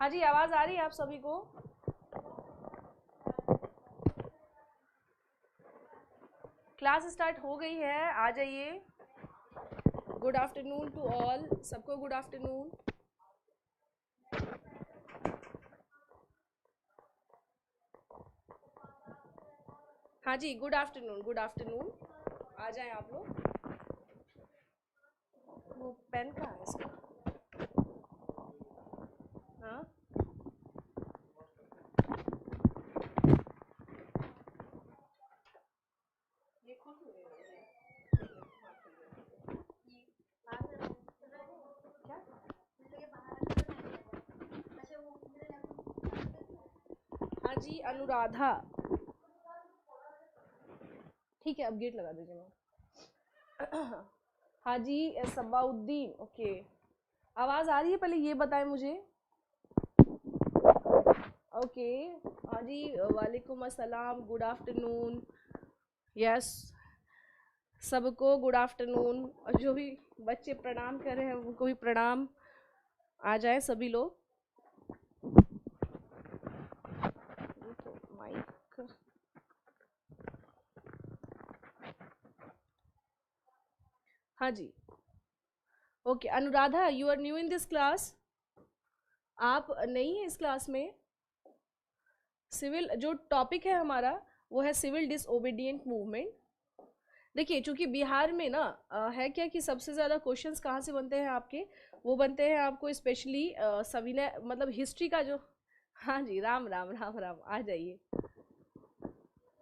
हाँ जी, आवाज आ रही है आप सभी को? क्लास स्टार्ट हो गई है, आ जाइए। गुड आफ्टरनून टू ऑल, सबको गुड आफ्टरनून। हाँ जी, गुड आफ्टरनून, गुड आफ्टरनून। आ जाएं आप लोग। वो पेन कहाँ है इसका? हाँ, ये खुद हुए क्या? हाँ जी, अनुराधा। ठीक है, अब गेट लगा दीजिए मैम। हाँ जी, सबाउद्दीन। ओके, आवाज आ रही है? पहले ये बताएं मुझे। ओके। हाँ जी, वालेकुम अस्सलाम, गुड आफ्टरनून। यस, सबको गुड आफ्टरनून। और जो भी बच्चे प्रणाम कर रहे हैं उनको भी प्रणाम। आ जाए सभी लोग। तो माइक। हाँ जी, okay. Anuradha, you are new in this class. आप नई हैं इस क्लास में। सिविल जो टॉपिक है हमारा वो है सिविल डिसओबीडिएंट मूवमेंट। देखिए, चूंकि बिहार में ना है क्या कि सबसे ज़्यादा क्वेश्चंस कहाँ से बनते हैं आपके, वो बनते हैं आपको स्पेशली सविनय मतलब हिस्ट्री का जो। हाँ जी, राम राम राम राम, आ जाइए।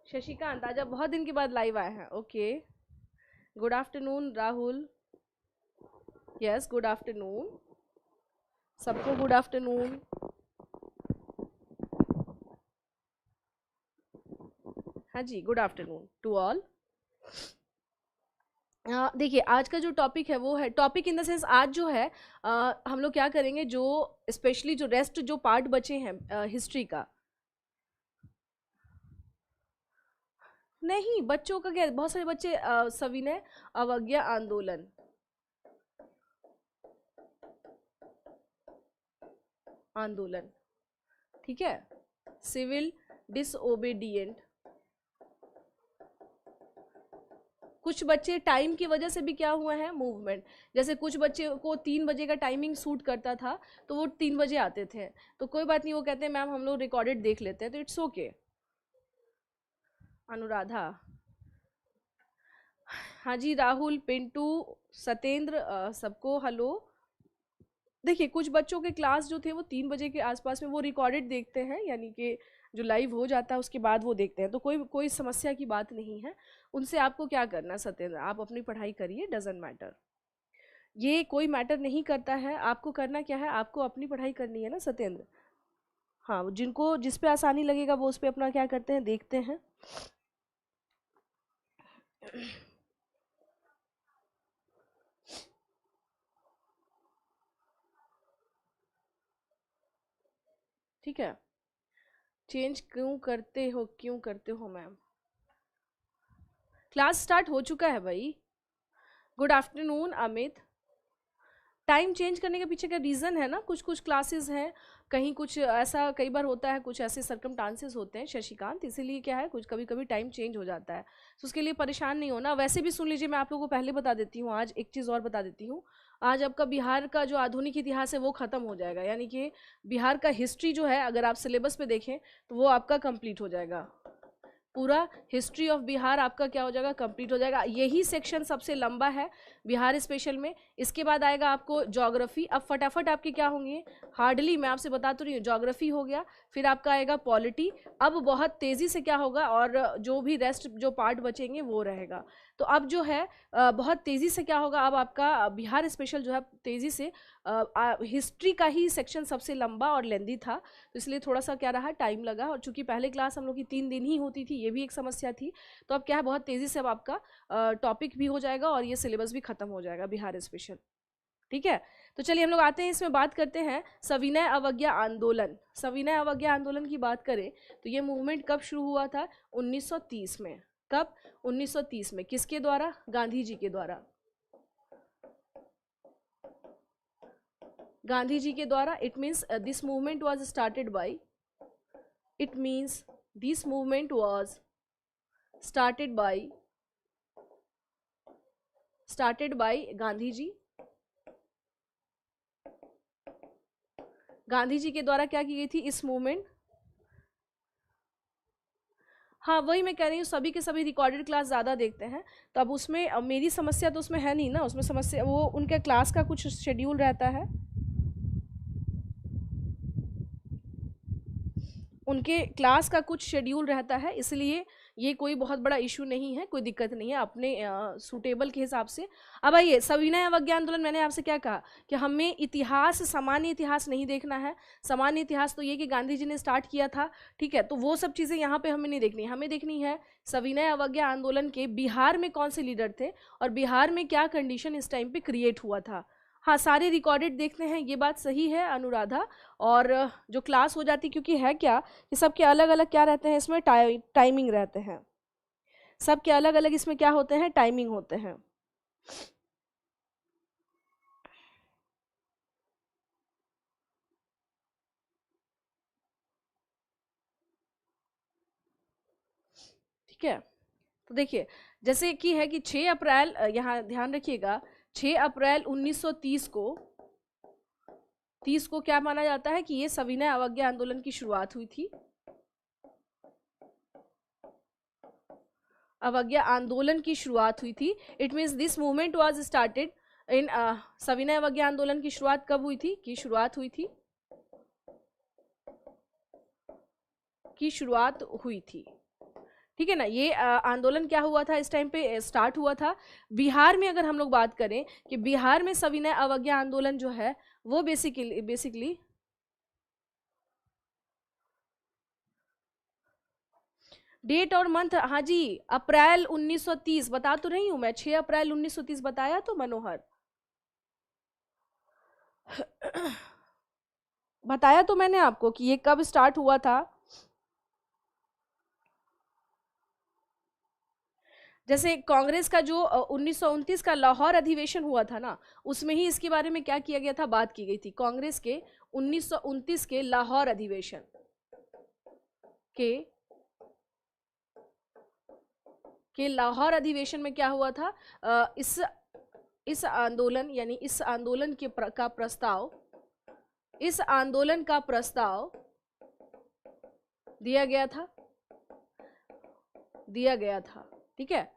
शशिकांत, आज आप बहुत दिन के बाद लाइव आए हैं। Okay, good afternoon Rahul. Yes, good afternoon, सबको गुड आफ्टरनून। हाँ जी, गुड आफ्टरनून टू ऑल। देखिए, आज का जो टॉपिक है वो है टॉपिक इन द सेंस, आज जो है हम लोग क्या करेंगे, जो स्पेशली जो रेस्ट जो पार्ट बचे हैं हिस्ट्री का। नहीं, बच्चों का क्या, बहुत सारे बच्चे सविनय अवज्ञा आंदोलन, आंदोलन, ठीक है, सिविल डिसओबीडिएंट। कुछ बच्चे टाइम की वजह से भी क्या हुआ है, मूवमेंट। जैसे कुछ बच्चे को 3 बजे का टाइमिंग सूट करता था तो वो 3 बजे आते थे, तो कोई बात नहीं, वो कहते हैं मैम हम लोग रिकॉर्डेड देख लेते हैं, तो इट्स ओके। अनुराधा, हाँ जी, राहुल, पिंटू, सतेंद्र, सबको हेलो। देखिए, कुछ बच्चों के क्लास जो थे वो 3 बजे के आसपास में वो रिकॉर्डेड देखते हैं, यानी कि जो लाइव हो जाता है उसके बाद वो देखते हैं, तो कोई कोई समस्या की बात नहीं है। उनसे आपको क्या करना है सत्येंद्र, आप अपनी पढ़ाई करिए, डजेंट मैटर। ये कोई मैटर नहीं करता है, आपको करना क्या है, आपको अपनी पढ़ाई करनी है ना सत्येंद्र। हाँ, जिनको जिस पे आसानी लगेगा वो उस पे अपना क्या करते हैं, देखते हैं। ठीक है, चेंज क्यों करते हो मैम? क्लास स्टार्ट हो चुका है भाई। Good afternoon Amit. Time change करने के पीछे का रीज़न है ना, कुछ कुछ क्लासेस हैं, कहीं कुछ ऐसा कई बार होता है, कुछ ऐसे सर्कमटांसेस होते हैं शशिकांत, इसीलिए क्या है कुछ कभी कभी टाइम चेंज हो जाता है, तो उसके लिए परेशान नहीं होना। वैसे भी सुन लीजिए, मैं आप लोगों को पहले बता देती हूँ, आज एक चीज़ और बता देती हूँ। आज आपका बिहार का जो आधुनिक इतिहास है वो ख़त्म हो जाएगा, यानी कि बिहार का हिस्ट्री जो है अगर आप सिलेबस पे देखें तो वो आपका कंप्लीट हो जाएगा। पूरा हिस्ट्री ऑफ बिहार आपका क्या हो जाएगा, कंप्लीट हो जाएगा। यही सेक्शन सबसे लंबा है बिहार स्पेशल में। इसके बाद आएगा आपको ज्योग्राफी। अब फटाफट आपके क्या होंगे, हार्डली मैं आपसे बता तो रही हूँ, ज्योग्राफी हो गया, फिर आपका आएगा पॉलिटी। अब बहुत तेज़ी से क्या होगा, और जो भी रेस्ट जो पार्ट बचेंगे वो रहेगा। तो अब जो है बहुत तेज़ी से क्या होगा, अब आपका बिहार स्पेशल जो है तेज़ी से हिस्ट्री का ही सेक्शन सबसे लंबा और लेंदी था, तो इसलिए थोड़ा सा क्या रहा, टाइम लगा। और चूंकि पहले क्लास हम लोग की 3 दिन ही होती थी, ये भी एक समस्या थी, तो अब क्या है बहुत तेज़ी से अब आपका टॉपिक भी हो जाएगा और ये सिलेबस भी खत्म हो जाएगा बिहार स्पेशल। ठीक है, तो चलिए हम लोग आते हैं, इसमें बात करते हैं सविनय अवज्ञा आंदोलन। सविनय अवज्ञा आंदोलन की बात करें तो ये मूवमेंट कब शुरू हुआ था, 1930 में। कब, 1930 में। किसके द्वारा, गांधी जी के द्वारा। गांधी जी के द्वारा, it means this movement was started by, it means this movement was started by Gandhi ji. Gandhi ji के द्वारा क्या की गई थी इस मूवमेंट। हाँ वही मैं कह रही हूँ, सभी के सभी रिकॉर्डेड क्लास ज़्यादा देखते हैं, तो अब उसमें मेरी समस्या तो उसमें है नहीं ना, उसमें समस्या वो उनके क्लास का कुछ शेड्यूल रहता है, उनके क्लास का कुछ शेड्यूल रहता है, इसलिए ये कोई बहुत बड़ा इशू नहीं है, कोई दिक्कत नहीं है, अपने सूटेबल के हिसाब से। अब आइए, सविनय अवज्ञा आंदोलन, मैंने आपसे क्या कहा कि हमें इतिहास, सामान्य इतिहास नहीं देखना है। सामान्य इतिहास तो ये कि गांधी जी ने स्टार्ट किया था, ठीक है, तो वो सब चीज़ें यहाँ पे हमें नहीं देखनी, हमें देखनी है सविनय अवज्ञा आंदोलन के बिहार में कौन से लीडर थे और बिहार में क्या कंडीशन इस टाइम पे क्रिएट हुआ था। हाँ सारे रिकॉर्डेड देखते हैं, ये बात सही है अनुराधा, और जो क्लास हो जाती, क्योंकि है क्या कि सबके अलग अलग क्या रहते हैं इसमें, टाइमिंग रहते हैं, सबके अलग अलग इसमें क्या होते हैं, टाइमिंग होते हैं। ठीक है, तो देखिए जैसे कि है कि 6 अप्रैल, यहाँ ध्यान रखिएगा, 6 अप्रैल 1930 को क्या माना जाता है कि ये सविनय अवज्ञा आंदोलन की शुरुआत हुई थी। अवज्ञा आंदोलन की शुरुआत हुई थी, it means this movement was started in, सविनय अवज्ञा आंदोलन की शुरुआत कब हुई थी, शुरुआत हुई थी, ठीक है ना। ये आंदोलन क्या हुआ था इस टाइम पे, स्टार्ट हुआ था बिहार में। अगर हम लोग बात करें कि बिहार में सविनय अवज्ञा आंदोलन जो है वो बेसिकली डेट और मंथ, हाँ जी, अप्रैल 1930 बता तो रही हूं मैं, 6 अप्रैल 1930 बताया तो मनोहर, बताया तो मैंने आपको कि ये कब स्टार्ट हुआ था। जैसे कांग्रेस का जो 1929 का लाहौर अधिवेशन हुआ था ना, उसमें ही इसके बारे में क्या किया गया था, बात की गई थी। कांग्रेस के 1929 के लाहौर अधिवेशन के लाहौर अधिवेशन में क्या हुआ था, इस आंदोलन, यानी इस आंदोलन का प्रस्ताव दिया गया था, ठीक है।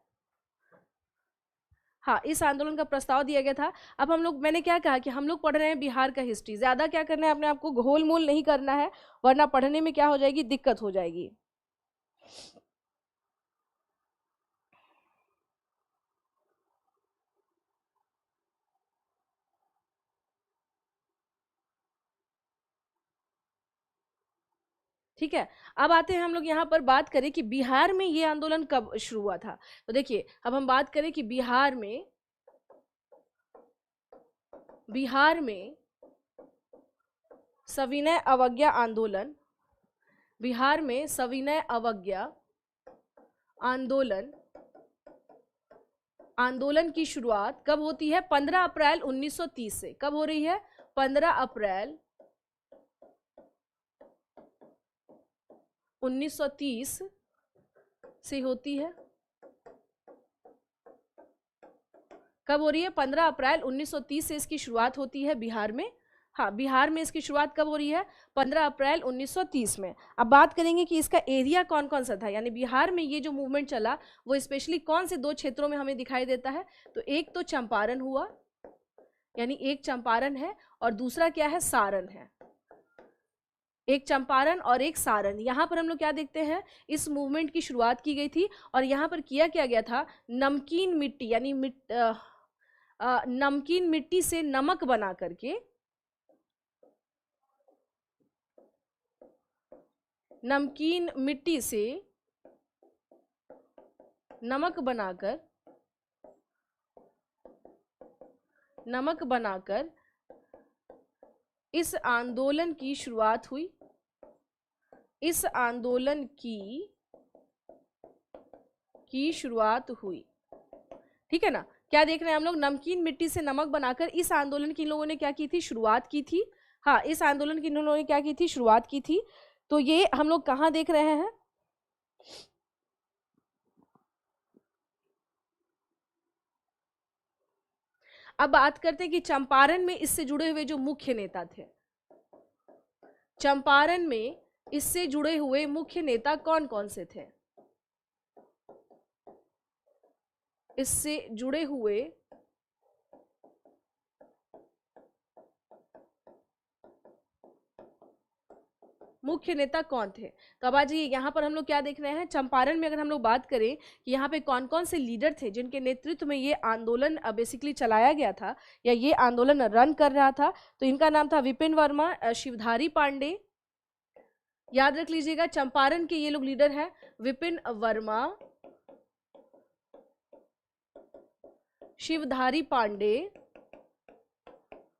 हाँ, इस आंदोलन का प्रस्ताव दिया गया था। अब हम लोग, मैंने क्या कहा कि हम लोग पढ़ रहे हैं बिहार का हिस्ट्री, ज्यादा क्या करना है, अपने आपको घोल मोल नहीं करना है, वरना पढ़ने में क्या हो जाएगी, दिक्कत हो जाएगी। ठीक है, अब आते हैं हम लोग यहाँ पर बात करें कि बिहार में ये आंदोलन कब शुरू हुआ था। तो देखिए, अब हम बात करें कि बिहार में सविनय अवज्ञा आंदोलन, बिहार में सविनय अवज्ञा आंदोलन की शुरुआत कब होती है, 15 अप्रैल 1930 से। कब हो रही है, 15 अप्रैल 1930 से होती है। कब हो रही है, 15 अप्रैल 1930 से इसकी शुरुआत होती है बिहार में। हाँ, बिहार में इसकी शुरुआत कब हो रही है, 15 अप्रैल 1930 में। अब बात करेंगे कि इसका एरिया कौन कौन सा था, यानी बिहार में ये जो मूवमेंट चला वो स्पेशली कौन से 2 क्षेत्रों में हमें दिखाई देता है। तो एक तो चंपारण हुआ, यानी एक चंपारण है, और दूसरा क्या है, सारण है। एक चंपारण और एक सारण। यहाँ पर हम लोग क्या देखते हैं, इस मूवमेंट की शुरुआत की गई थी, और यहाँ पर किया क्या गया था, नमकीन मिट्टी, यानी नमकीन मिट्टी से नमक बना करके, नमकीन मिट्टी से नमक बनाकर इस आंदोलन की शुरुआत हुई। इस आंदोलन की शुरुआत हुई, ठीक है ना। क्या देख रहे हैं हम लोग, नमकीन मिट्टी से नमक बनाकर इस आंदोलन की इन लोगों ने क्या की थी, शुरुआत की थी। हाँ, इस आंदोलन की इन लोगों ने क्या की थी, शुरुआत की थी। तो ये हम लोग कहाँ देख रहे हैं, अब बात करते हैं कि चंपारण में इससे जुड़े हुए जो मुख्य नेता थे, चंपारण में इससे जुड़े हुए मुख्य नेता कौन कौन से थे, इससे जुड़े हुए मुख्य नेता कौन थे। तो अब आ जाइए, यहाँ पर हम लोग क्या देख रहे हैं, चंपारण में अगर हम लोग बात करें कि यहाँ पे कौन कौन से लीडर थे जिनके नेतृत्व में ये आंदोलन बेसिकली चलाया गया था या ये आंदोलन रन कर रहा था, तो इनका नाम था विपिन वर्मा, शिवधारी पांडे। याद रख लीजिएगा, चंपारण के ये लोग लीडर हैं, विपिन वर्मा, शिवधारी पांडे,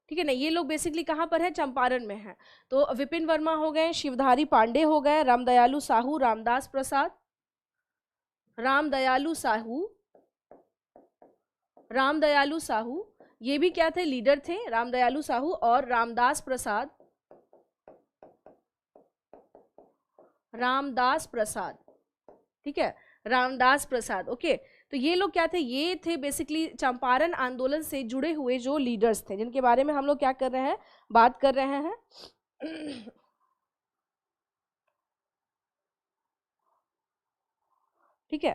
ठीक है ना। ये लोग बेसिकली कहाँ पर है, चंपारण में है। तो विपिन वर्मा हो गए, शिवधारी पांडे हो गए, रामदयालु साहू, रामदास प्रसाद, रामदयालु साहू, रामदयालु साहू, ये भी क्या थे, लीडर थे, रामदयालु साहू और रामदास प्रसाद, रामदास प्रसाद, ठीक है, रामदास प्रसाद। ओके, तो ये लोग क्या थे, ये थे बेसिकली चंपारण आंदोलन से जुड़े हुए जो लीडर्स थे जिनके बारे में हम लोग क्या कर रहे हैं, बात कर रहे हैं। ठीक है,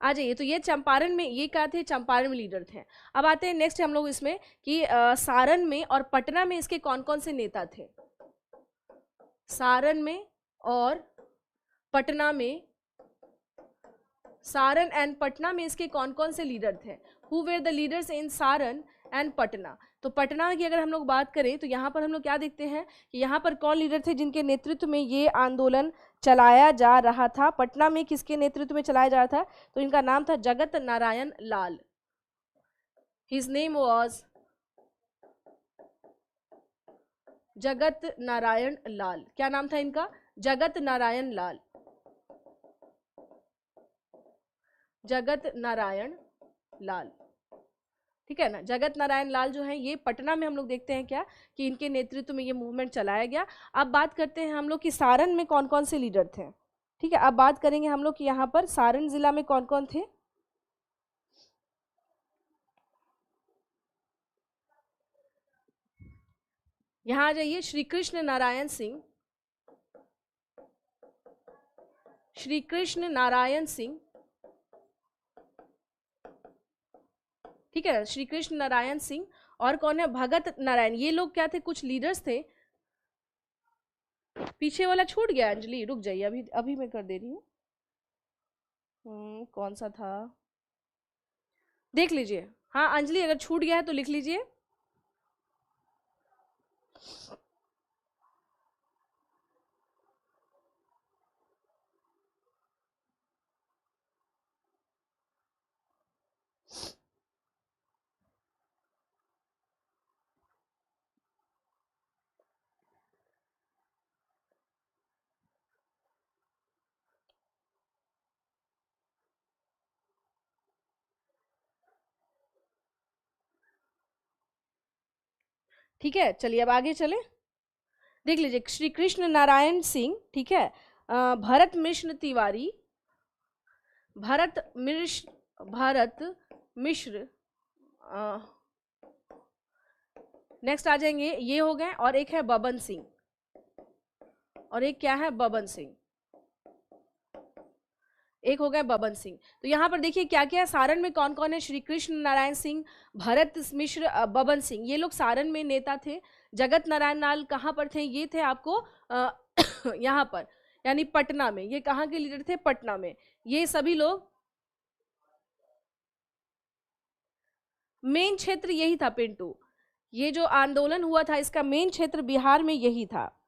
आ जाइए। तो ये चंपारण में, ये क्या थे, चंपारण में लीडर थे। अब आते हैं नेक्स्ट हम लोग इसमें कि सारण में और पटना में इसके कौन कौन से नेता थे, सारण में और पटना में, सारण एंड पटना में इसके कौन कौन से लीडर थे, who were the leaders in Saran and Patna. तो पटना की अगर हम लोग बात करें तो यहाँ पर हम लोग क्या देखते हैं कि यहाँ पर कौन लीडर थे जिनके नेतृत्व में ये आंदोलन चलाया जा रहा था, पटना में किसके नेतृत्व में चलाया जा रहा था, तो इनका नाम था Jagat Narayan Lal, his name was Jagat Narayan Lal. क्या नाम था इनका, जगत नारायण लाल, जगत नारायण लाल, ठीक है ना। जगत नारायण लाल जो है ये पटना में हम लोग देखते हैं क्या कि इनके नेतृत्व में ये मूवमेंट चलाया गया। अब बात करते हैं हम लोग कि सारण में कौन कौन से लीडर थे, ठीक है। अब बात करेंगे हम लोग कि यहाँ पर सारण जिला में कौन कौन थे। यहाँ आ जाइए, श्री कृष्ण नारायण सिंह, श्री कृष्ण नारायण सिंह, ठीक है, श्री कृष्ण नारायण सिंह, और कौन है, भगत नारायण। ये लोग क्या थे, कुछ लीडर्स थे। पीछे वाला छूट गया, अंजलि रुक जाइए, अभी अभी मैं कर दे रही हूँ। कौन सा था, देख लीजिए। हाँ अंजलि, अगर छूट गया है तो लिख लीजिए। ठीक है, चलिए अब आगे चले, देख लीजिए। श्री कृष्ण नारायण सिंह, ठीक है, भरत मिश्र तिवारी, भरत मिश्र, नेक्स्ट आ जाएंगे, ये हो गए, और एक है बबन सिंह, और एक क्या है, बबन सिंह, एक हो गए बबन सिंह। तो यहाँ पर देखिए क्या क्या है, सारण में कौन कौन है, श्री कृष्ण नारायण सिंह, भरत मिश्र, बबन सिंह, ये लोग सारण में नेता थे। जगत नारायण लाल कहाँ पर थे, ये थे आपको यहाँ पर यानी पटना में। ये कहाँ के लीडर थे, पटना में। ये सभी लोग, मेन क्षेत्र यही था पिंटू, ये जो आंदोलन हुआ था इसका मेन क्षेत्र बिहार में यही था।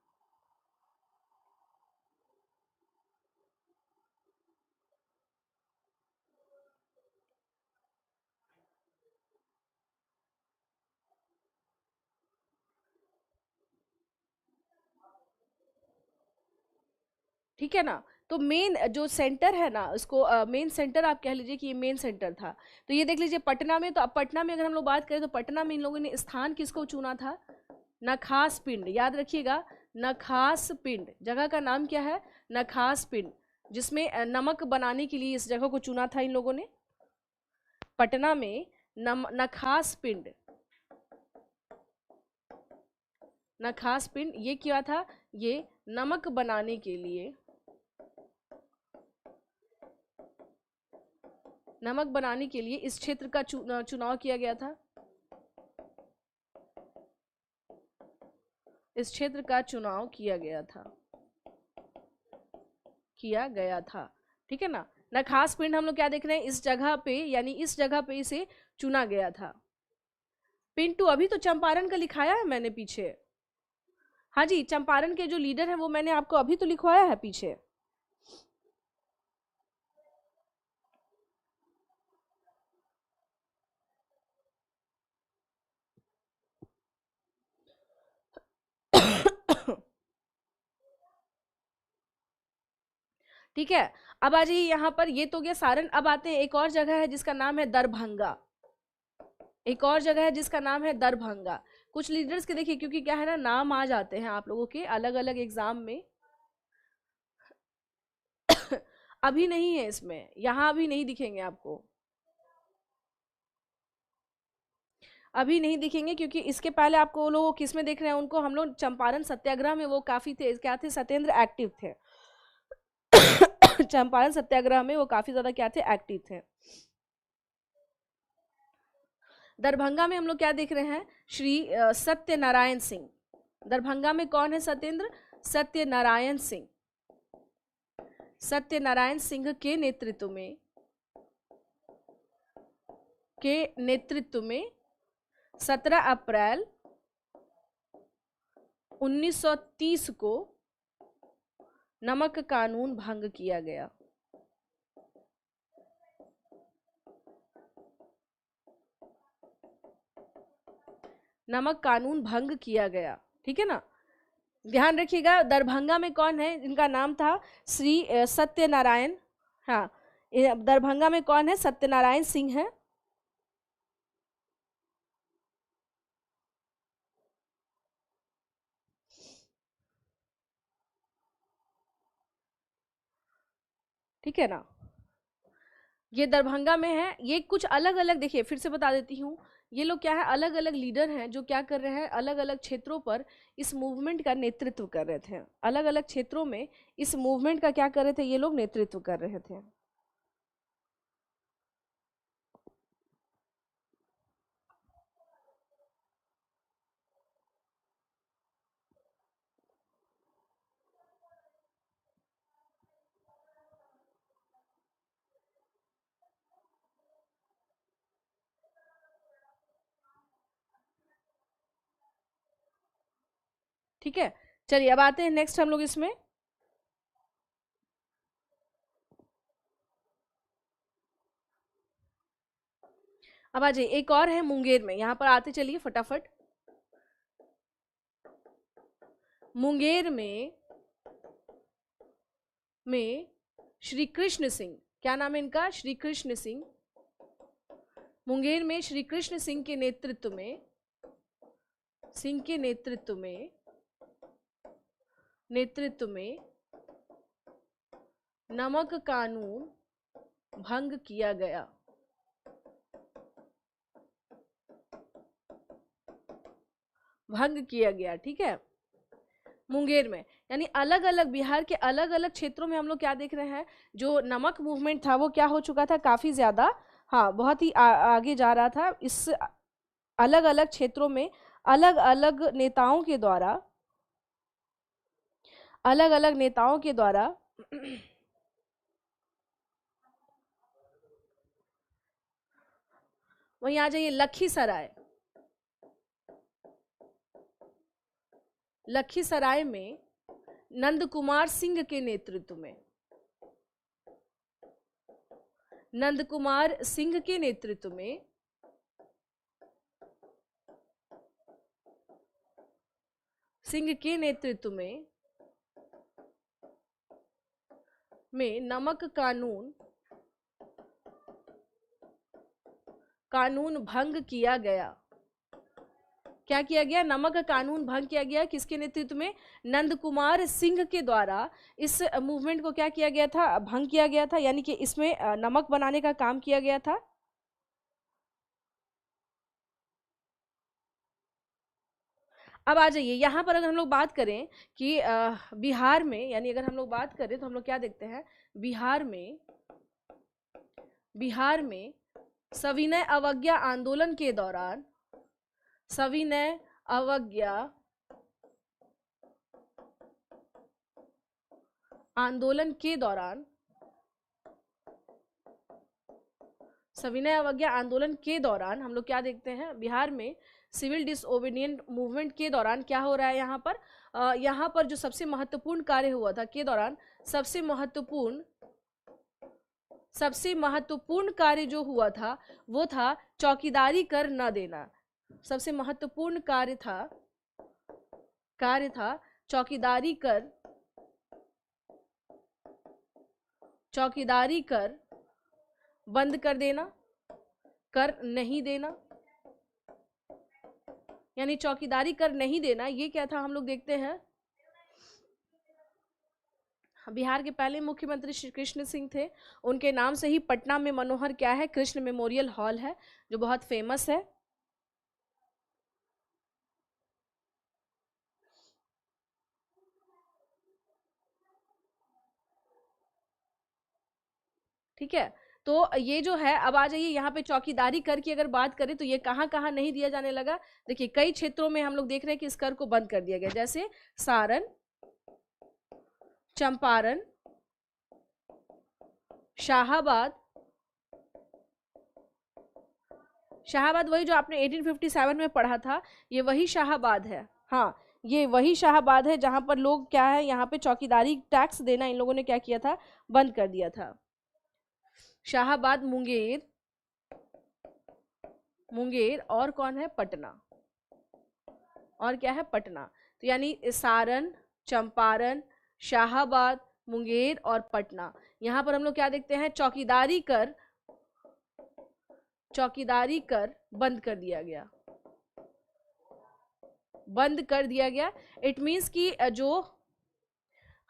ठीक है ना, तो मेन जो सेंटर है ना, उसको मेन सेंटर आप कह लीजिए कि ये मेन सेंटर था। तो ये देख लीजिए पटना में, तो अब पटना में अगर हम लोग बात करें तो पटना में इन लोगों ने स्थान किसको चुना था? नखास पिंड, याद रखिएगा, नखास पिंड, जगह का नाम क्या है? नखास पिंड, जिसमें नमक बनाने के लिए इस जगह को चुना था इन लोगों ने। पटना में नखास पिंड, नखास पिंड ये क्या था? ये नमक बनाने के लिए, नमक बनाने के लिए इस क्षेत्र का चुनाव किया गया था। इस क्षेत्र का चुनाव किया गया था, किया गया था, ठीक है ना। नखास पिंड हम लोग क्या देख रहे हैं? इस जगह पे, यानी इस जगह पे इसे चुना गया था। पिंटू, अभी तो चंपारण का लिखाया है मैंने पीछे। हाँ जी, चंपारण के जो लीडर है वो मैंने आपको अभी तो लिखवाया है पीछे। ठीक है, अब आ जाइए यहाँ पर, ये तो गया सारण। अब आते हैं एक और जगह है जिसका नाम है दरभंगा। एक और जगह है जिसका नाम है दरभंगा। कुछ लीडर्स के देखिए, क्योंकि क्या है ना, नाम आ जाते हैं आप लोगों के अलग अलग एग्जाम में। अभी नहीं है इसमें, यहाँ अभी नहीं दिखेंगे आपको, अभी नहीं दिखेंगे, क्योंकि इसके पहले आपको वो लोग किस में देख रहे हैं उनको? हम लोग चंपारण सत्याग्रह में वो काफी थे, क्या थे? सत्येंद्र एक्टिव थे। चंपारण सत्याग्रह में वो काफी ज्यादा क्या थे? एक्टिव थे। दरभंगा में हम लोग क्या देख रहे हैं? श्री सत्यनारायण सिंह। दरभंगा में कौन है? सत्येंद्र सत्यनारायण सिंह। सत्यनारायण सिंह के नेतृत्व में, के नेतृत्व में 17 अप्रैल 1930 को नमक कानून भंग किया गया। नमक कानून भंग किया गया, ठीक है ना। ध्यान रखिएगा, दरभंगा में कौन है? इनका नाम था श्री सत्यनारायण। हाँ, दरभंगा में कौन है? सत्यनारायण सिंह है। ठीक है ना, ये दरभंगा में है। ये कुछ अलग अलग, देखिए फिर से बता देती हूँ, ये लोग क्या है, अलग अलग लीडर हैं जो क्या कर रहे हैं, अलग अलग क्षेत्रों पर इस मूवमेंट का नेतृत्व कर रहे थे। अलग अलग क्षेत्रों में इस मूवमेंट का क्या कर रहे थे? ये लोग नेतृत्व कर रहे थे। ठीक है, चलिए अब आते हैं नेक्स्ट हम लोग इसमें। अब आ जाइए, एक और है मुंगेर में, यहां पर आते चलिए फटाफट। मुंगेर में श्री कृष्ण सिंह, क्या नाम है इनका? श्री कृष्ण सिंह। मुंगेर में श्री कृष्ण सिंह के नेतृत्व में, सिंह के नेतृत्व में नमक कानून भंग किया गया। भंग किया गया, ठीक है, मुंगेर में। यानी अलग अलग बिहार के अलग अलग क्षेत्रों में हम लोग क्या देख रहे हैं, जो नमक मूवमेंट था वो क्या हो चुका था? काफी ज्यादा, हाँ, बहुत ही आगे जा रहा था। इस अलग अलग क्षेत्रों में अलग अलग नेताओं के द्वारा, अलग अलग नेताओं के द्वारा वहीं आ जाइए, लखीसराय। लखीसराय में नंद कुमार सिंह के नेतृत्व में, नंद कुमार सिंह के नेतृत्व में सिंह के नेतृत्व में में नमक कानून भंग किया गया। क्या किया गया? नमक का कानून भंग किया गया। किसके नेतृत्व में? नंद कुमार सिंह के द्वारा इस मूवमेंट को क्या किया गया था? भंग किया गया था, यानी कि इसमें नमक बनाने का काम किया गया था। अब आ जाइए यहाँ पर, अगर हम लोग बात करें कि बिहार में, यानी अगर हम लोग बात करें तो हम लोग क्या देखते हैं? बिहार में सविनय अवज्ञा आंदोलन के दौरान, सविनय अवज्ञा आंदोलन के दौरान, सविनय अवज्ञा आंदोलन के दौरान हम लोग क्या देखते हैं? बिहार में सिविल डिसओबीडियंट मूवमेंट के दौरान क्या हो रहा है यहाँ पर? यहाँ पर जो सबसे महत्वपूर्ण कार्य हुआ था के दौरान, सबसे महत्वपूर्ण कार्य जो हुआ था वो था चौकीदारी कर न देना। सबसे महत्वपूर्ण कार्य था चौकीदारी कर बंद कर देना, कर नहीं देना, यानी चौकीदारी कर नहीं देना। ये क्या था? हम लोग देखते हैं बिहार के पहले मुख्यमंत्री श्री कृष्ण सिंह थे। उनके नाम से ही पटना में मनोहर क्या है? कृष्ण मेमोरियल हॉल है, जो बहुत फेमस है। ठीक है, तो ये जो है, अब आ जाइए यहाँ पे चौकीदारी कर की अगर बात करें तो ये कहाँ कहाँ नहीं दिया जाने लगा? देखिए कई क्षेत्रों में हम लोग देख रहे हैं कि इस कर को बंद कर दिया गया, जैसे सारण, चंपारण, शाहाबाद वही जो आपने 1857 में पढ़ा था, ये वही शाहाबाद है। हाँ, ये वही शाहाबाद है जहां पर लोग क्या है, यहाँ पे चौकीदारी टैक्स देना इन लोगों ने क्या किया था? बंद कर दिया था। शाहाबाद, मुंगेर और कौन है? पटना। और क्या है? पटना। तो यानी सारण, चंपारण, शाहाबाद, मुंगेर और पटना, यहां पर हम लोग क्या देखते हैं? चौकीदारी कर बंद कर दिया गया। इट मीन्स कि जो,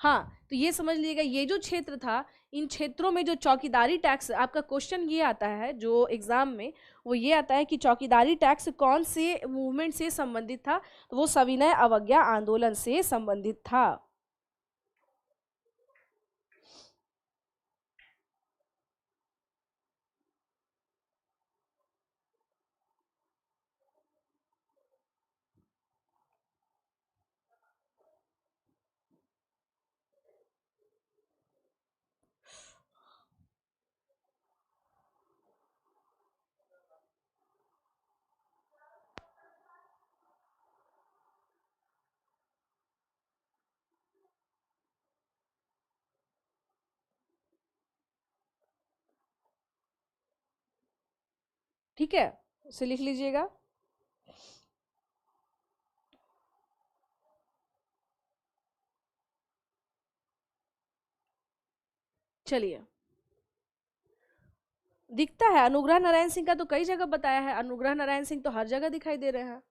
हाँ, तो ये समझ लीजिएगा, ये जो क्षेत्र था, इन क्षेत्रों में जो चौकीदारी टैक्स, आपका क्वेश्चन ये आता है जो एग्जाम में, वो ये आता है कि चौकीदारी टैक्स कौन से मूवमेंट से संबंधित था? तो वो सविनय अवज्ञा आंदोलन से संबंधित था। ठीक है, इसे लिख लीजिएगा। चलिए, दिखता है अनुग्रह नारायण सिंह का तो कई जगह बताया है, अनुग्रह नारायण सिंह तो हर जगह दिखाई दे रहे हैं,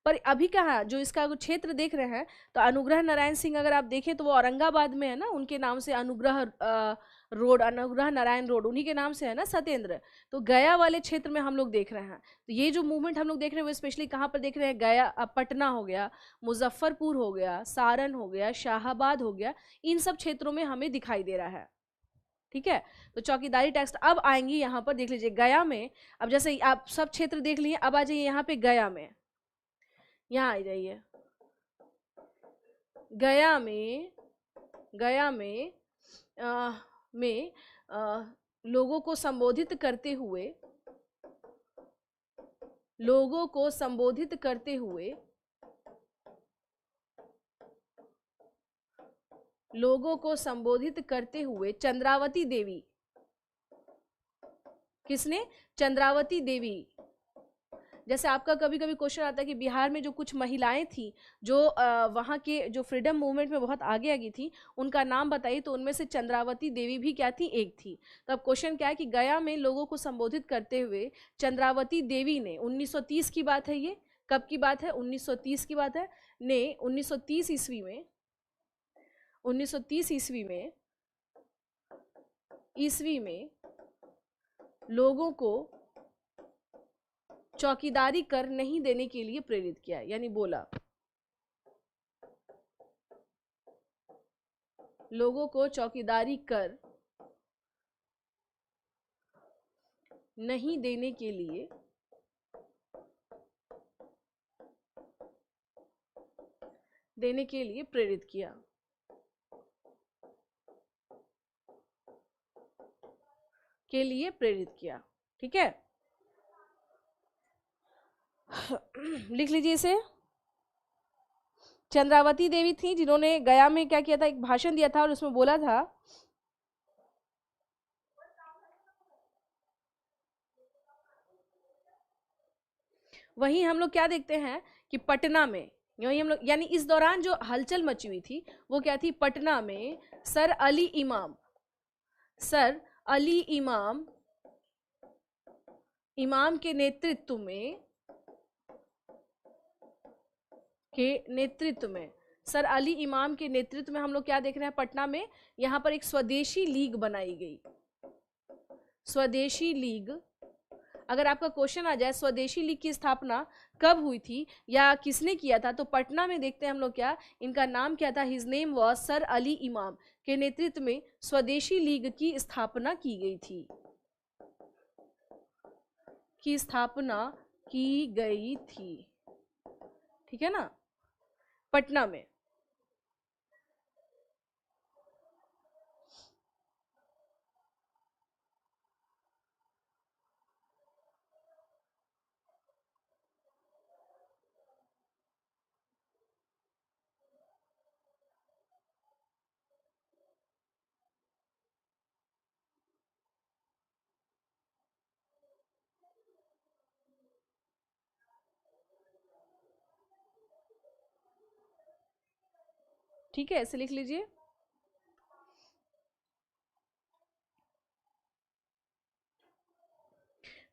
पर अभी कहाँ जो इसका क्षेत्र देख रहे हैं, तो अनुग्रह नारायण सिंह अगर आप देखें तो वो औरंगाबाद में है ना, उनके नाम से अनुग्रह रोड, अनुग्रह नारायण रोड उन्हीं के नाम से है ना, सत्येंद्र। तो गया वाले क्षेत्र में हम लोग देख रहे हैं। तो ये जो मूवमेंट हम लोग देख रहे हैं वो स्पेशली कहाँ पर देख रहे हैं? गया, पटना हो गया, मुजफ्फरपुर हो गया, सारण हो गया, शाहाबाद हो गया, इन सब क्षेत्रों में हमें दिखाई दे रहा है। ठीक है, तो चौकीदारी टैक्स अब आएंगी यहाँ पर, देख लीजिए गया में। अब जैसे आप सब क्षेत्र देख लिए, अब आ जाइए यहाँ पे गया में, यहाँ आ जाइए। गया में लोगों को संबोधित करते हुए, चंद्रावती देवी, किसने? चंद्रावती देवी जैसे आपका कभी कभी क्वेश्चन आता है कि बिहार में जो कुछ महिलाएं थी जो वहाँ के जो फ्रीडम मूवमेंट में बहुत आगे आगे थी, उनका नाम बताइए, तो उनमें से चंद्रावती देवी भी क्या थी, एक थी। तो अब क्वेश्चन क्या है कि गया में लोगों को संबोधित करते हुए चंद्रावती देवी ने 1930 की बात है, ये कब की बात है, 1930 की बात है, ने 1930 ईस्वी में 1930 ईस्वी में लोगों को चौकीदारी कर नहीं देने के लिए प्रेरित किया, यानी बोला लोगों को चौकीदारी कर नहीं देने के लिए प्रेरित किया। ठीक है, लिख लीजिए इसे। चंद्रावती देवी थी जिन्होंने गया में क्या किया था, एक भाषण दिया था और उसमें बोला था वहीं हम लोग क्या देखते हैं कि पटना में, यही हम लोग, यानी इस दौरान जो हलचल मची हुई थी वो क्या थी, पटना में सर अली इमाम के नेतृत्व में सर अली इमाम के नेतृत्व में हम लोग क्या देख रहे हैं, पटना में यहाँ पर एक स्वदेशी लीग बनाई गई। स्वदेशी लीग, अगर आपका क्वेश्चन आ जाए स्वदेशी लीग की स्थापना कब हुई थी या किसने किया था, तो पटना में देखते हैं हम लोग क्या, इनका नाम क्या था, his name was sir Ali इमाम के नेतृत्व में स्वदेशी लीग की स्थापना की गई थी, ठीक है ना, पटना में। ठीक है, ऐसे लिख लीजिए।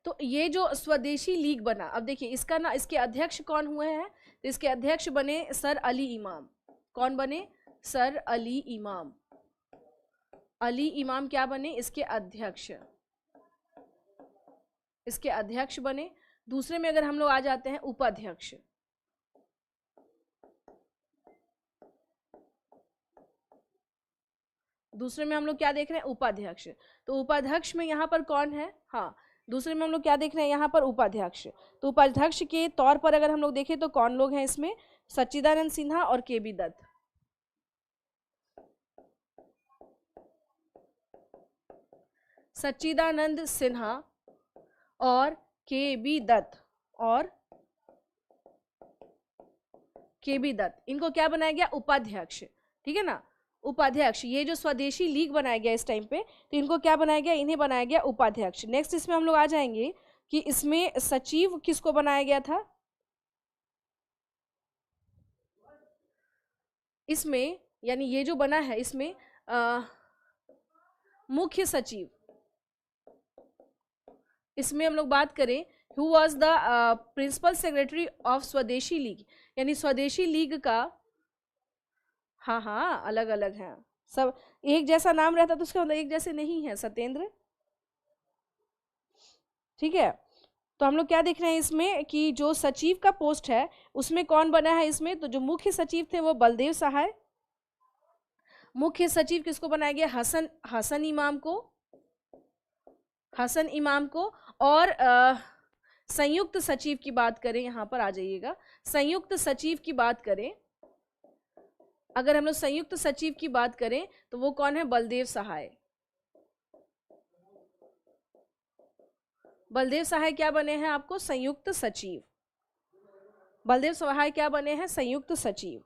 तो ये जो स्वदेशी लीग बना, अब देखिए इसका ना, इसके अध्यक्ष कौन हुए हैं, तो इसके अध्यक्ष बने सर अली इमाम। कौन बने, सर अली इमाम। अली इमाम क्या बने, इसके अध्यक्ष बने। दूसरे में अगर हम लोग आ जाते हैं उपाध्यक्ष, दूसरे में हम लोग क्या देख रहे हैं, उपाध्यक्ष। तो उपाध्यक्ष में यहाँ पर कौन है, हाँ, दूसरे में हम लोग क्या देख रहे हैं यहाँ पर, उपाध्यक्ष। तो उपाध्यक्ष के तौर पर अगर हम लोग देखें तो कौन लोग हैं इसमें, सच्चिदानंद सिन्हा और केबी दत्त। सच्चिदानंद सिन्हा और केबी दत्त, इनको क्या बनाया गया, उपाध्यक्ष। ठीक है ना, उपाध्यक्ष। ये जो स्वदेशी लीग बनाया गया इस टाइम पे, तो इनको क्या बनाया गया, इन्हें बनाया गया उपाध्यक्ष। नेक्स्ट इसमें हम लोग आ जाएंगे कि इसमें सचिव किसको बनाया गया था, इसमें यानी ये जो बना है इसमें मुख्य सचिव, इसमें हम लोग बात करें who was the principal secretary of Swadeshi league, यानी स्वदेशी लीग का, हाँ हाँ अलग अलग हैं सब, एक जैसा नाम रहता तो उसका मतलब एक जैसे नहीं है सत्येंद्र। ठीक है, तो हम लोग क्या देख रहे हैं इसमें कि जो सचिव का पोस्ट है उसमें कौन बना है इसमें, तो जो मुख्य सचिव थे वो बलदेव सहाय। मुख्य सचिव किसको बनाया गया, हसन इमाम को। और संयुक्त सचिव की बात करें, यहां पर आ जाइएगा, संयुक्त सचिव की बात करें, अगर हम लोग संयुक्त सचिव की बात करें तो वो कौन है, बलदेव सहाय। बलदेव सहाय क्या बने हैं आपको, संयुक्त सचिव। बलदेव सहाय क्या बने हैं, संयुक्त सचिव।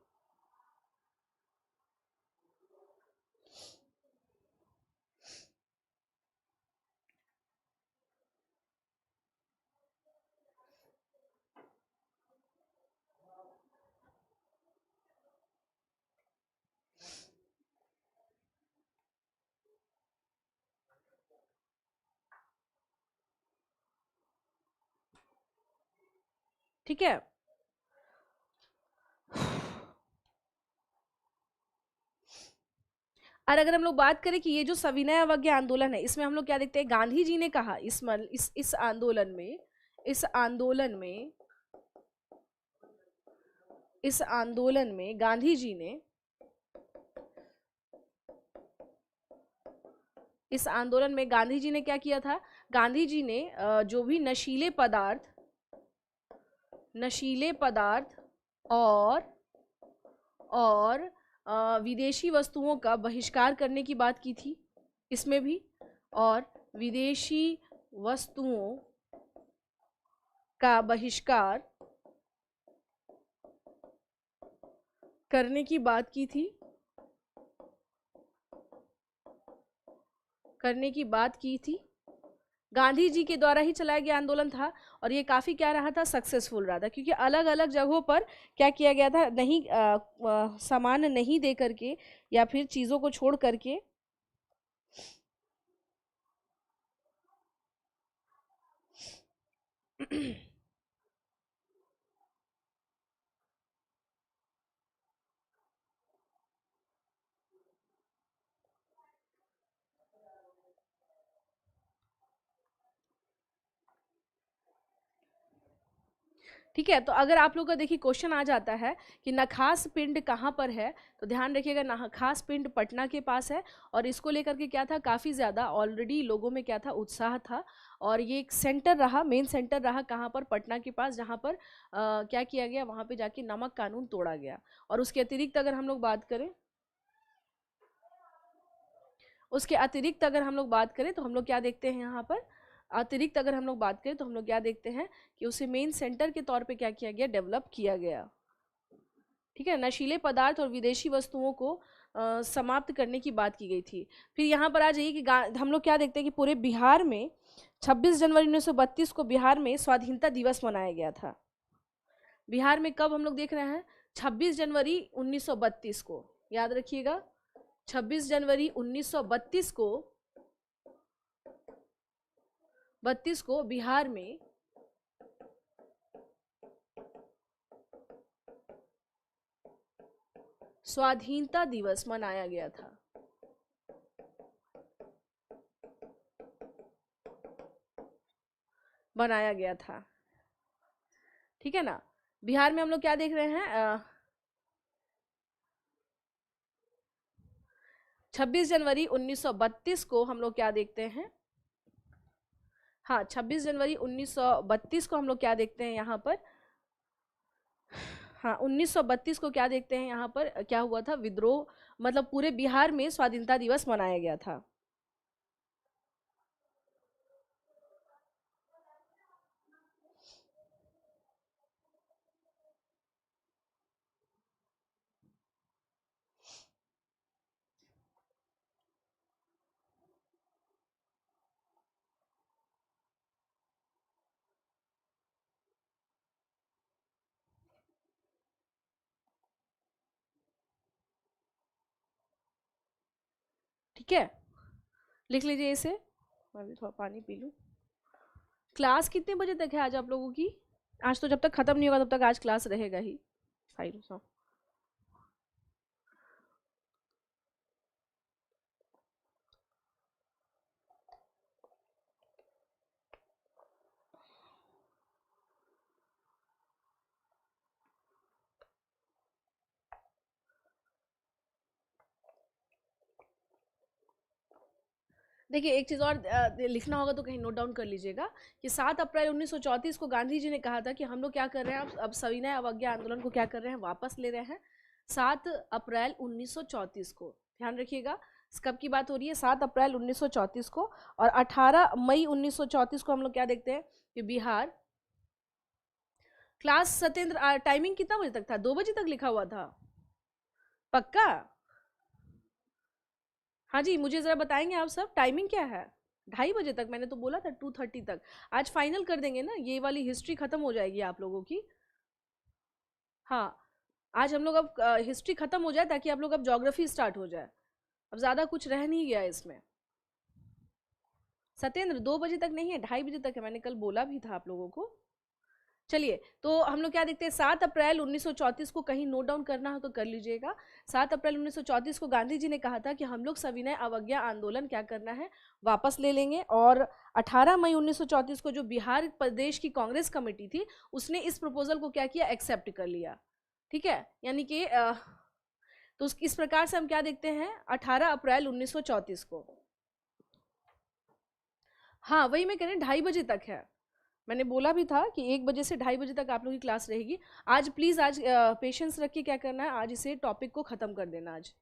ठीक है। और अगर हम लोग बात करें कि ये जो सविनय अवज्ञा आंदोलन है, इसमें हम लोग क्या देखते हैं, गांधी जी ने कहा इस आंदोलन में गांधी जी ने क्या किया था, गांधी जी ने जो भी नशीले पदार्थ और विदेशी वस्तुओं का बहिष्कार करने की बात की थी इसमें भी, और विदेशी वस्तुओं का बहिष्कार करने की बात की थी। गांधी जी के द्वारा ही चलाया गया आंदोलन था, और ये काफी क्या रहा था, सक्सेसफुल रहा था, क्योंकि अलग अलग जगहों पर क्या किया गया था, नहीं सामान नहीं दे करके या फिर चीजों को छोड़ करके ठीक है। तो अगर आप लोग का देखिए क्वेश्चन आ जाता है कि नखास पिंड कहाँ पर है, तो ध्यान रखिएगा, नखास पिंड पटना के पास है, और इसको लेकर के क्या था, काफ़ी ज़्यादा ऑलरेडी लोगों में क्या था, उत्साह था, और ये एक सेंटर रहा, मेन सेंटर रहा कहाँ पर, पटना के पास, जहाँ पर क्या किया गया, वहाँ पे जाके नमक कानून तोड़ा गया। और उसके अतिरिक्त अगर हम लोग बात करें तो हम लोग क्या देखते हैं यहाँ पर, अतिरिक्त अगर हम लोग बात करें तो हम लोग क्या देखते हैं कि उसे मेन सेंटर के तौर पे क्या किया गया, डेवलप किया गया। ठीक है, नशीले पदार्थ और विदेशी वस्तुओं को समाप्त करने की बात की गई थी। फिर यहाँ पर आ जाइए कि हम लोग क्या देखते हैं कि पूरे बिहार में 26 जनवरी 1932 को बिहार में स्वाधीनता दिवस मनाया गया था। बिहार में कब हम लोग देख रहे हैं, 26 जनवरी 1932 को, याद रखिएगा, 26 जनवरी 1932 को बिहार में स्वाधीनता दिवस मनाया गया था। ठीक है ना। बिहार में हम लोग क्या देख रहे हैं, 26 जनवरी 1932 को हम लोग क्या देखते हैं, हाँ 26 जनवरी 1932 को हम लोग क्या देखते हैं यहाँ पर, हाँ 1932 को क्या देखते हैं यहाँ पर, क्या हुआ था, विद्रोह, मतलब पूरे बिहार में स्वाधीनता दिवस मनाया गया था। ठीक है, लिख लीजिए इसे, मैं भी थोड़ा पानी पी लूँ। क्लास कितने बजे तक है आज आप लोगों की, आज तो जब तक खत्म नहीं होगा तब तक आज क्लास रहेगा ही। साइड देखिए, एक चीज़ और लिखना होगा तो कहीं नोट डाउन कर लीजिएगा कि 7 अप्रैल 1934 को गांधी जी ने कहा था कि हम लोग क्या कर रहे हैं, अब सविनय अवज्ञा आंदोलन को क्या कर रहे हैं, वापस ले रहे हैं। 7 अप्रैल 1934 को, ध्यान रखिएगा, कब की बात हो रही है, 7 अप्रैल 1934 को। और 18 मई 1934 को हम लोग क्या देखते हैं कि बिहार क्लास, सत्येंद्र टाइमिंग कितना बजे तक था, 2 बजे तक लिखा हुआ था, पक्का? हाँ जी, मुझे ज़रा बताएंगे आप सब, टाइमिंग क्या है? 2:30 बजे तक, मैंने तो बोला था 2:30 तक। आज फाइनल कर देंगे ना, ये वाली हिस्ट्री खत्म हो जाएगी आप लोगों की। हाँ, आज हम लोग अब हिस्ट्री खत्म हो जाए ताकि आप लोग अब ज्योग्राफी स्टार्ट हो जाए, अब ज़्यादा कुछ रह नहीं गया इसमें। सत्येंद्र 2 बजे तक नहीं है, 2:30 बजे तक है, मैंने कल बोला भी था आप लोगों को। चलिए, तो हम लोग क्या देखते हैं, 7 अप्रैल 1934 को कहीं नोट डाउन करना हो तो कर लीजिएगा। 7 अप्रैल 1934 को गांधी जी ने कहा था कि हम लोग सविनय अवज्ञा आंदोलन क्या करना है, वापस ले लेंगे। और 18 मई 1934 को जो बिहार प्रदेश की कांग्रेस कमेटी थी उसने इस प्रपोजल को क्या किया, एक्सेप्ट कर लिया। ठीक है, यानी कि तो इस प्रकार से हम क्या देखते हैं 18 अप्रैल 1934 को। हाँ वही मैं कह रही 2:30 बजे तक है, मैंने बोला भी था कि 1 बजे से 2:30 बजे तक आप लोगों की क्लास रहेगी। आज प्लीज़, आज पेशेंस रख के क्या करना है, आज इसे टॉपिक को ख़त्म कर देना आज,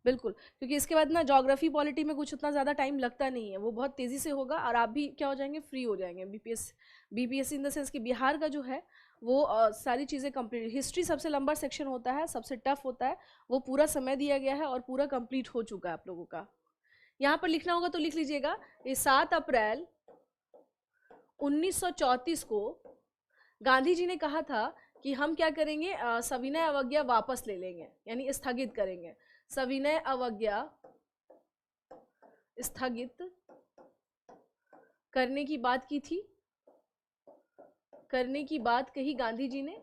बिल्कुल, क्योंकि इसके बाद ना ज्योग्राफी पॉलिटी में कुछ उतना ज़्यादा टाइम लगता नहीं है, वो बहुत तेज़ी से होगा और आप भी क्या हो जाएंगे, फ्री हो जाएंगे। बीपीएससी इन द सेंस कि बिहार का जो है वो सारी चीज़ें कंप्लीट, हिस्ट्री सबसे लंबा सेक्शन होता है, सबसे टफ होता है, वो पूरा समय दिया गया है और पूरा कंप्लीट हो चुका है आप लोगों का। यहाँ पर लिखना होगा तो लिख लीजिएगा, ये 7 अप्रैल 1934 को गांधी जी ने कहा था कि हम क्या करेंगे, सविनय अवज्ञा वापस ले लेंगे, यानी स्थगित करेंगे। सविनय अवज्ञा स्थगित करने की बात की थी, करने की बात कही गांधी जी ने,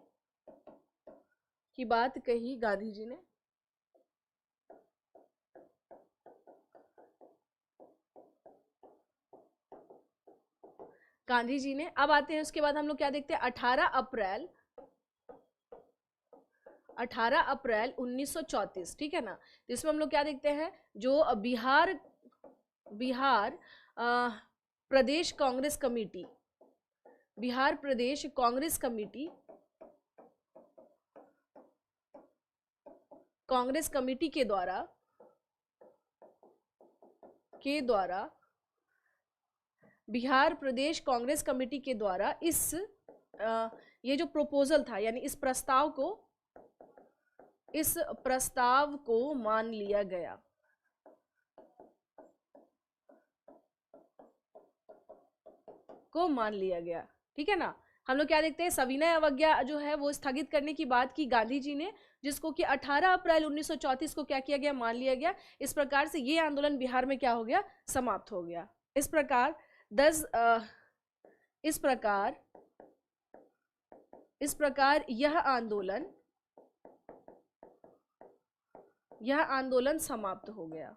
की बात कही गांधी जी ने। गांधी जी ने, अब आते हैं उसके बाद हम लोग क्या देखते हैं, 18 अप्रैल 1934, ठीक है ना। तो इसमें हम लोग क्या देखते हैं, जो बिहार प्रदेश कांग्रेस कमेटी, बिहार प्रदेश कांग्रेस कमेटी, कांग्रेस कमेटी के द्वारा बिहार प्रदेश कांग्रेस कमेटी के द्वारा इस ये जो प्रपोजल था, यानी इस प्रस्ताव को मान लिया गया। ठीक है ना। हम लोग क्या देखते हैं, सविनय अवज्ञा जो है वो स्थगित करने की बात की गांधी जी ने, जिसको कि 18 अप्रैल 1934 को क्या किया गया, मान लिया गया। इस प्रकार से ये आंदोलन बिहार में क्या हो गया, समाप्त हो गया। इस प्रकार यह आंदोलन समाप्त हो गया।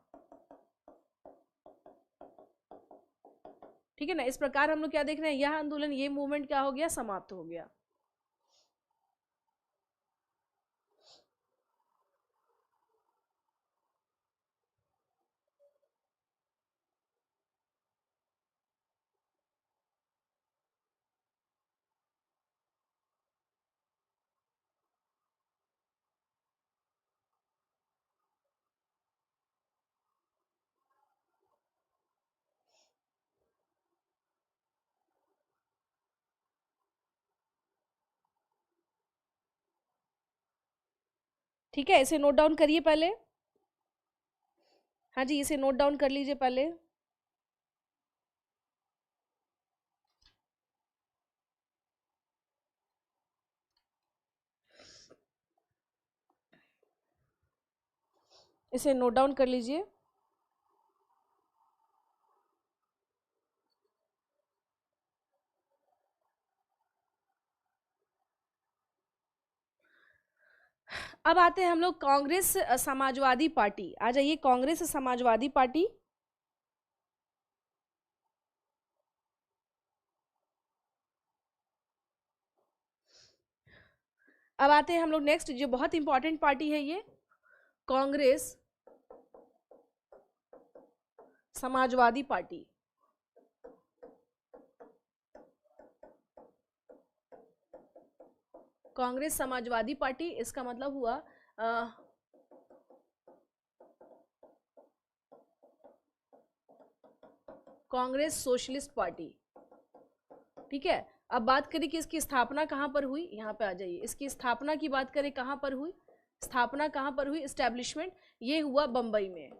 ठीक है ना। इस प्रकार हम लोग क्या देख रहे हैं, यह आंदोलन, ये मूवमेंट क्या हो गया, समाप्त हो गया। ठीक है, इसे नोट डाउन करिए पहले। हाँ जी, इसे नोट डाउन कर लीजिए पहले। इसे नोट डाउन कर लीजिए। अब आते हैं हम लोग कांग्रेस समाजवादी पार्टी, आ जाइए, कांग्रेस समाजवादी पार्टी। अब आते हैं हम लोग नेक्स्ट, जो बहुत इंपॉर्टेंट पार्टी है, ये कांग्रेस समाजवादी पार्टी। कांग्रेस समाजवादी पार्टी, इसका मतलब हुआ कांग्रेस सोशलिस्ट पार्टी। ठीक है। अब बात करें कि इसकी स्थापना कहां पर हुई, यहां पे आ जाइए। इसकी स्थापना की बात करें कहां पर हुई, स्थापना कहां पर हुई, एस्टेब्लिशमेंट, ये हुआ बंबई में।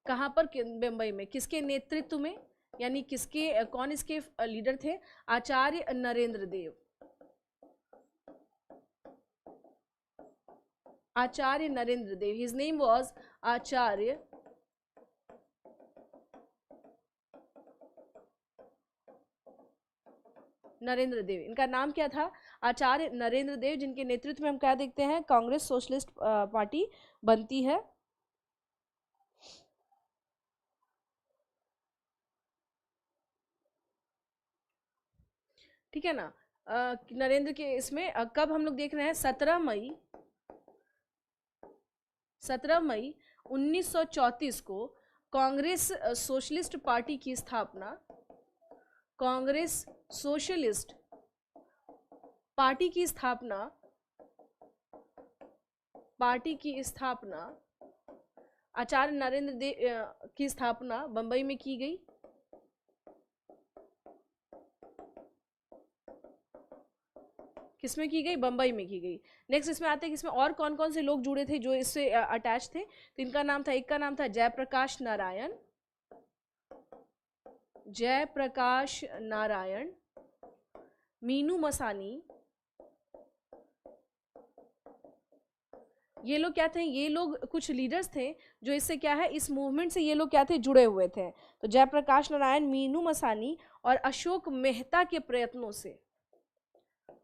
कहां पर, बंबई में। किसके नेतृत्व में, यानी किसके, कौन इसके लीडर थे, आचार्य नरेंद्र देव। आचार्य नरेंद्र देव, हिज नेम वाज आचार्य नरेंद्र देव। इनका नाम क्या था? आचार्य नरेंद्र देव, जिनके नेतृत्व में हम क्या देखते हैं, कांग्रेस सोशलिस्ट पार्टी बनती है। ठीक है ना। नरेंद्र के इसमें कब हम लोग देख रहे हैं? 17 मई 1934 को कांग्रेस सोशलिस्ट पार्टी की स्थापना, कांग्रेस सोशलिस्ट पार्टी की स्थापना, आचार्य नरेंद्र देव की स्थापना बंबई में की गई। किसमें की गई? बंबई में की गई। नेक्स्ट इसमें आते हैं कि इसमें और कौन कौन से लोग जुड़े थे जो इससे अटैच थे। तो इनका नाम था, एक का नाम था जयप्रकाश नारायण, मीनू मसानी। ये लोग क्या थे? ये लोग कुछ लीडर्स थे जो इससे क्या है, इस मूवमेंट से ये लोग क्या थे, जुड़े हुए थे। तो जयप्रकाश नारायण, मीनू मसानी और अशोक मेहता के प्रयत्नों से,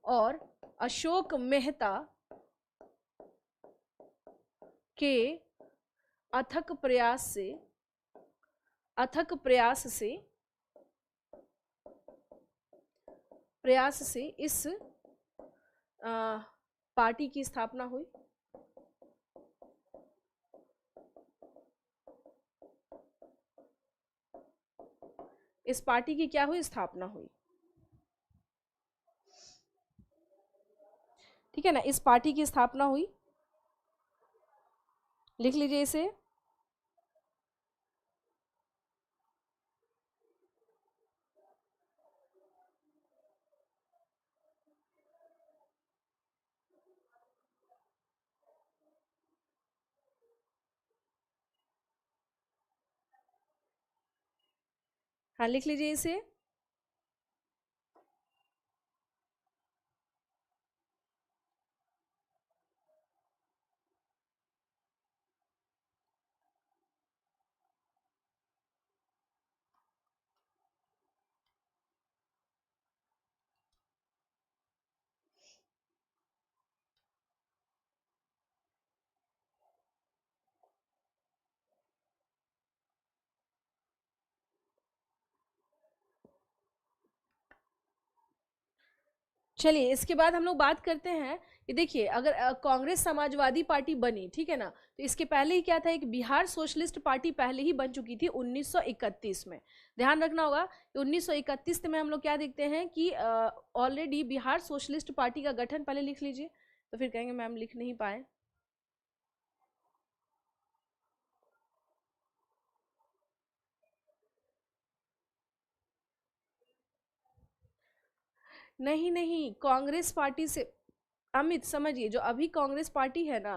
और अशोक मेहता के अथक प्रयास से इस पार्टी की स्थापना हुई। इस पार्टी की क्या हुई? स्थापना हुई। ठीक है ना, इस पार्टी की स्थापना हुई। लिख लीजिए इसे। हाँ, लिख लीजिए इसे। चलिए, इसके बाद हम लोग बात करते हैं कि देखिए, अगर कांग्रेस समाजवादी पार्टी बनी, ठीक है ना, तो इसके पहले ही क्या था, एक बिहार सोशलिस्ट पार्टी पहले ही बन चुकी थी 1931 में। ध्यान रखना होगा कि 1931 में हम लोग क्या देखते हैं कि ऑलरेडी बिहार सोशलिस्ट पार्टी का गठन, पहले लिख लीजिए, तो फिर कहेंगे मैम लिख नहीं पाए। नहीं नहीं, कांग्रेस पार्टी से, अमित समझिए, जो अभी कांग्रेस पार्टी है ना,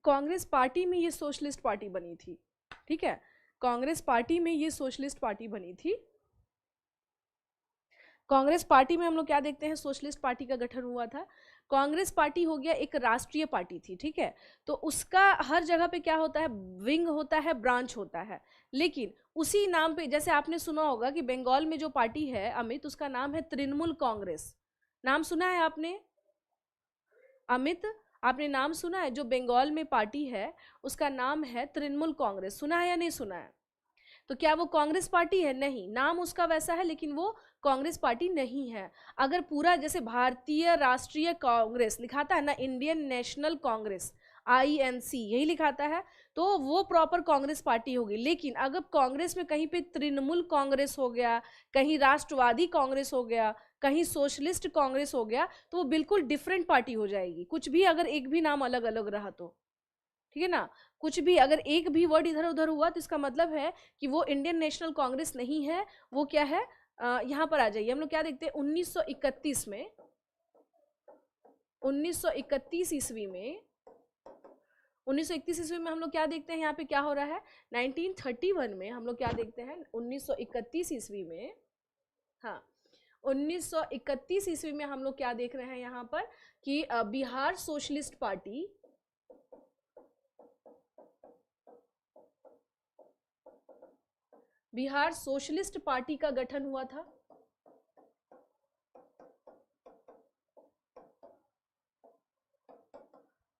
कांग्रेस पार्टी में ये सोशलिस्ट पार्टी बनी थी। ठीक है, कांग्रेस पार्टी में ये सोशलिस्ट पार्टी बनी थी। कांग्रेस पार्टी में हम लोग क्या देखते हैं, सोशलिस्ट पार्टी का गठन हुआ था। कांग्रेस पार्टी हो गया एक राष्ट्रीय पार्टी थी, ठीक है, तो उसका हर जगह पे क्या होता है, विंग होता है, ब्रांच होता है। लेकिन उसी नाम पे, जैसे आपने सुना होगा कि बंगाल में जो पार्टी है अमित, उसका नाम है तृणमूल कांग्रेस। नाम सुना है आपने? अमित, आपने नाम सुना है? जो बंगाल में पार्टी है उसका नाम है तृणमूल कांग्रेस, सुना है या नहीं सुना है? तो क्या वो कांग्रेस पार्टी है? नहीं, नाम उसका वैसा है लेकिन वो कांग्रेस पार्टी नहीं है। अगर पूरा जैसे भारतीय राष्ट्रीय कांग्रेस लिखाता है ना, इंडियन नेशनल कांग्रेस, INC यही लिखाता है, तो वो प्रॉपर कांग्रेस पार्टी होगी। लेकिन अगर कांग्रेस में कहीं पे तृणमूल कांग्रेस हो गया, कहीं राष्ट्रवादी कांग्रेस हो गया, कहीं सोशलिस्ट कांग्रेस हो गया, तो वो बिल्कुल डिफरेंट पार्टी हो जाएगी, कुछ भी अगर एक भी नाम अलग अलग रहा तो। ठीक है ना, कुछ भी अगर एक भी वर्ड इधर उधर हुआ तो इसका मतलब है कि वो इंडियन नेशनल कांग्रेस नहीं है, वो क्या है। यहाँ पर आ जाइए, हम लोग क्या देखते हैं 1931 में, 1931 ईस्वी में, 1931 ईस्वी में हम लोग क्या देखते हैं, यहाँ पे क्या हो रहा है, 1931 में हम लोग क्या देखते हैं, 1931 ईस्वी में, हाँ 1931 ईस्वी में हम लोग क्या देख रहे हैं यहाँ पर कि Bihar socialist party, Bihar socialist party का गठन हुआ था।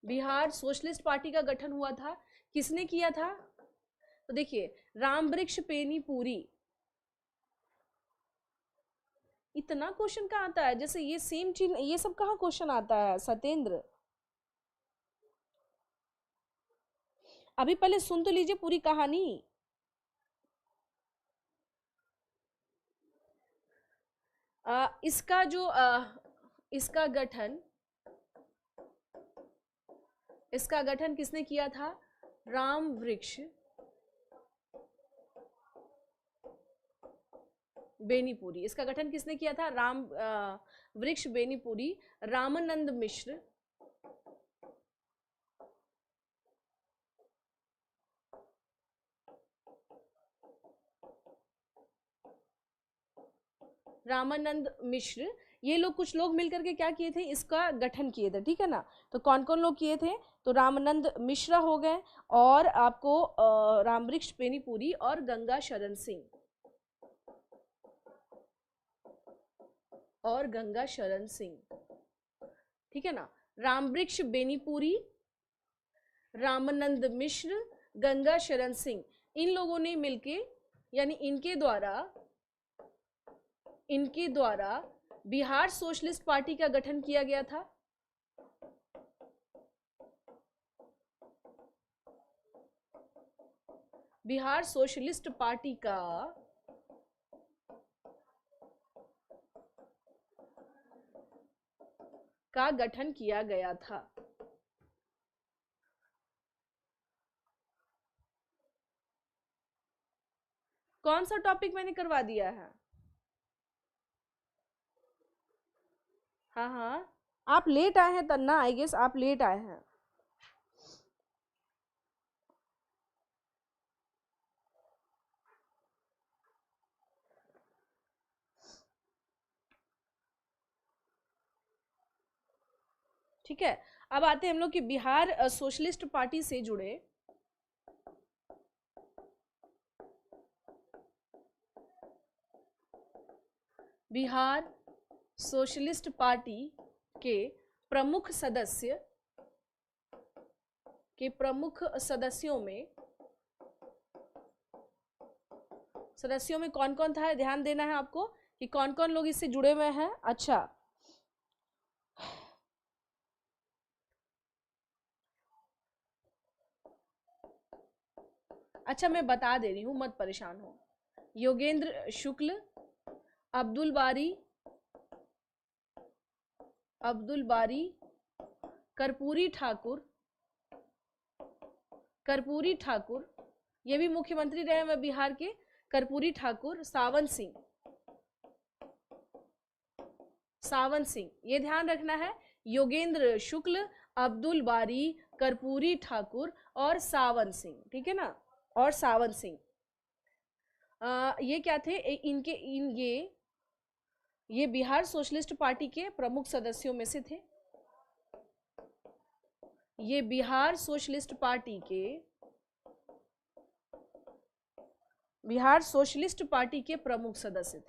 बिहार सोशलिस्ट पार्टी का गठन हुआ था, किसने किया था? तो देखिए, रामवृक्ष बेनीपुरी। इतना क्वेश्चन कहाँ आता है, जैसे ये सेम चीज, ये सब कहाँ क्वेश्चन आता है सत्येंद्र? अभी पहले सुन तो लीजिए पूरी कहानी। इसका जो इसका गठन किसने किया था? राम वृक्ष बेनीपुरी। इसका गठन किसने किया था? राम वृक्ष बेनीपुरी, रामानंद मिश्र, रामानंद मिश्र, ये लोग, कुछ लोग मिलकर के क्या किए थे, इसका गठन किए थे, ठीक है ना। तो कौन कौन लोग किए थे? तो रामानंद मिश्रा हो गए, और आपको रामवृक्ष बेनीपुरी और गंगा शरण सिंह, ठीक है ना। रामवृक्ष बेनीपुरी, रामानंद मिश्र, गंगा शरण सिंह, इन लोगों ने मिलके, यानी इनके द्वारा बिहार सोशलिस्ट पार्टी का गठन किया गया था। बिहार सोशलिस्ट पार्टी का गठन किया गया था। कौन सा टॉपिक मैंने करवा दिया है? हाँ हाँ, आप लेट आए हैं तन्ना, आई गेस आप लेट आए हैं। ठीक है, अब आते हैं हम लोग कि बिहार सोशलिस्ट पार्टी से जुड़े बिहार सोशलिस्ट पार्टी के प्रमुख सदस्यों में कौन कौन था, ध्यान देना है आपको कि कौन कौन लोग इससे जुड़े हुए हैं। अच्छा, मैं बता दे रही हूँ, मत परेशान हो। योगेंद्र शुक्ल, अब्दुल बारी, कर्पूरी ठाकुर, ये भी मुख्यमंत्री रहे हैं बिहार के, कर्पूरी ठाकुर, सावन सिंह, ये ध्यान रखना है। योगेंद्र शुक्ल, अब्दुल बारी, कर्पूरी ठाकुर और सावन सिंह, ठीक है ना। और सावन सिंह, ये क्या थे? ये बिहार सोशलिस्ट पार्टी के प्रमुख सदस्यों में से थे। ये बिहार सोशलिस्ट पार्टी के प्रमुख सदस्य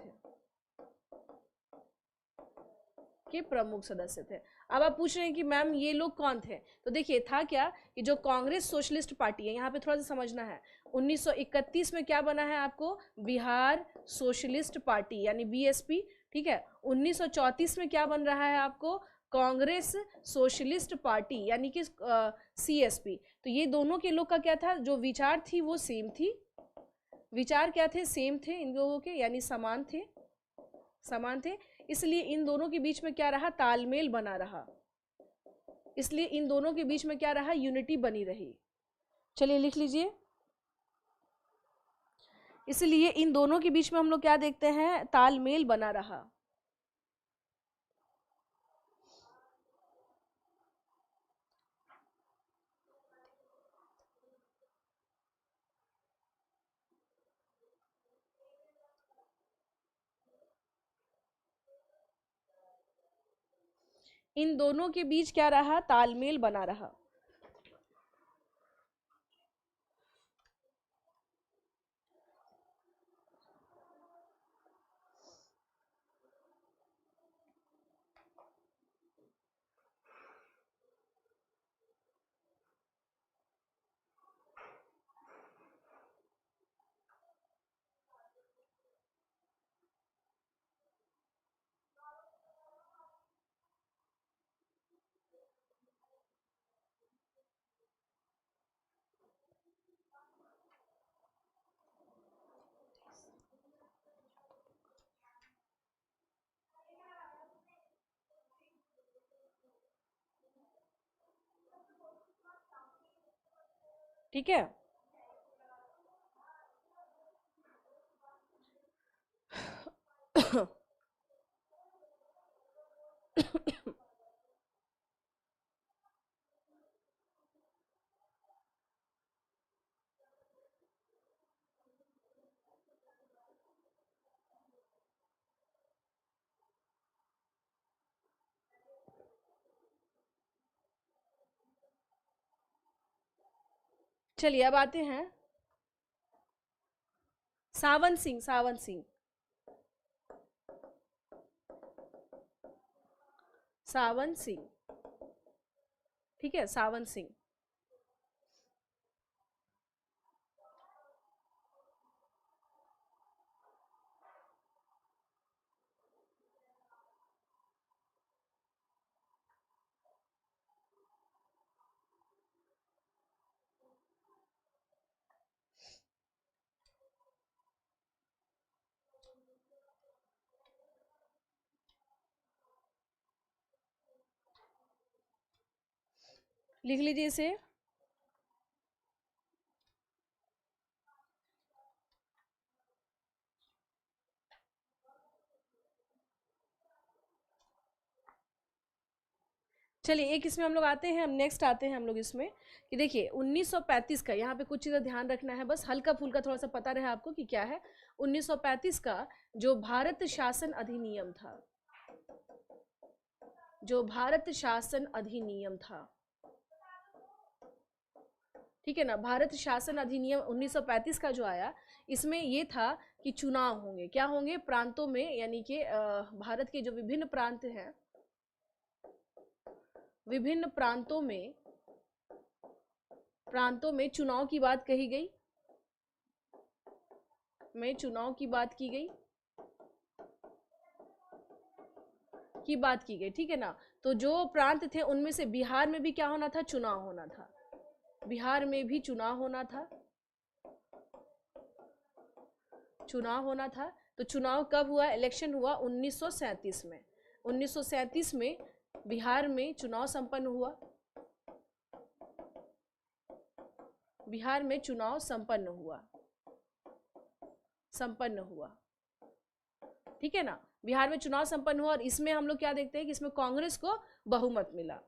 थे। अब आप पूछ रहे हैं कि मैम ये लोग कौन थे? तो देखिए, था क्या कि जो कांग्रेस सोशलिस्ट पार्टी है, यहाँ पे थोड़ा सा समझना है। 1931 में क्या बना है आपको? बिहार सोशलिस्ट पार्टी, यानी बीएसपी, ठीक है। 1934 में क्या बन रहा है आपको? कांग्रेस सोशलिस्ट पार्टी, यानी कि सीएसपी। तो ये दोनों के लोग का क्या था, जो विचार थी वो सेम थी। विचार क्या थे? सेम थे इन लोगों के, यानी समान थे। इसलिए इन दोनों के बीच में क्या रहा? तालमेल बना रहा। इसलिए इन दोनों के बीच में क्या रहा? यूनिटी बनी रही। चलिए लिख लीजिए। इसलिए इन दोनों के बीच में हम लोग क्या देखते हैं? तालमेल बना रहा। इन दोनों के बीच क्या रहा? तालमेल बना रहा। ठीक है। चलिए अब आते हैं सावन सिंह। सावन सिंह, सावन सिंह, ठीक है, सावन सिंह। लिख लीजिए इसे। चलिए एक इसमें हम लोग आते हैं, हम नेक्स्ट आते हैं हम लोग इसमें कि देखिए 1935 का, यहाँ पे कुछ चीज़ें ध्यान रखना है, बस हल्का फुल्का थोड़ा सा पता रहे आपको कि क्या है। 1935 का जो भारत शासन अधिनियम था, जो भारत शासन अधिनियम था, ठीक है ना, भारत शासन अधिनियम 1935 का जो आया, इसमें ये था कि चुनाव होंगे, क्या होंगे, प्रांतों में, यानी कि भारत के जो विभिन्न प्रांत हैं, विभिन्न प्रांतों में चुनाव की बात कही गई, में चुनाव की बात की गई, ठीक है ना। तो जो प्रांत थे उनमें से बिहार में भी क्या होना था, चुनाव होना था, बिहार में भी चुनाव होना था, चुनाव होना था। तो चुनाव कब हुआ, इलेक्शन हुआ 1937 में। 1937 में बिहार में चुनाव संपन्न हुआ, बिहार में चुनाव संपन्न हुआ, संपन्न हुआ, ठीक है ना, बिहार में चुनाव संपन्न हुआ। और इसमें हम लोग क्या देखते हैं कि इसमें कांग्रेस को बहुमत मिला,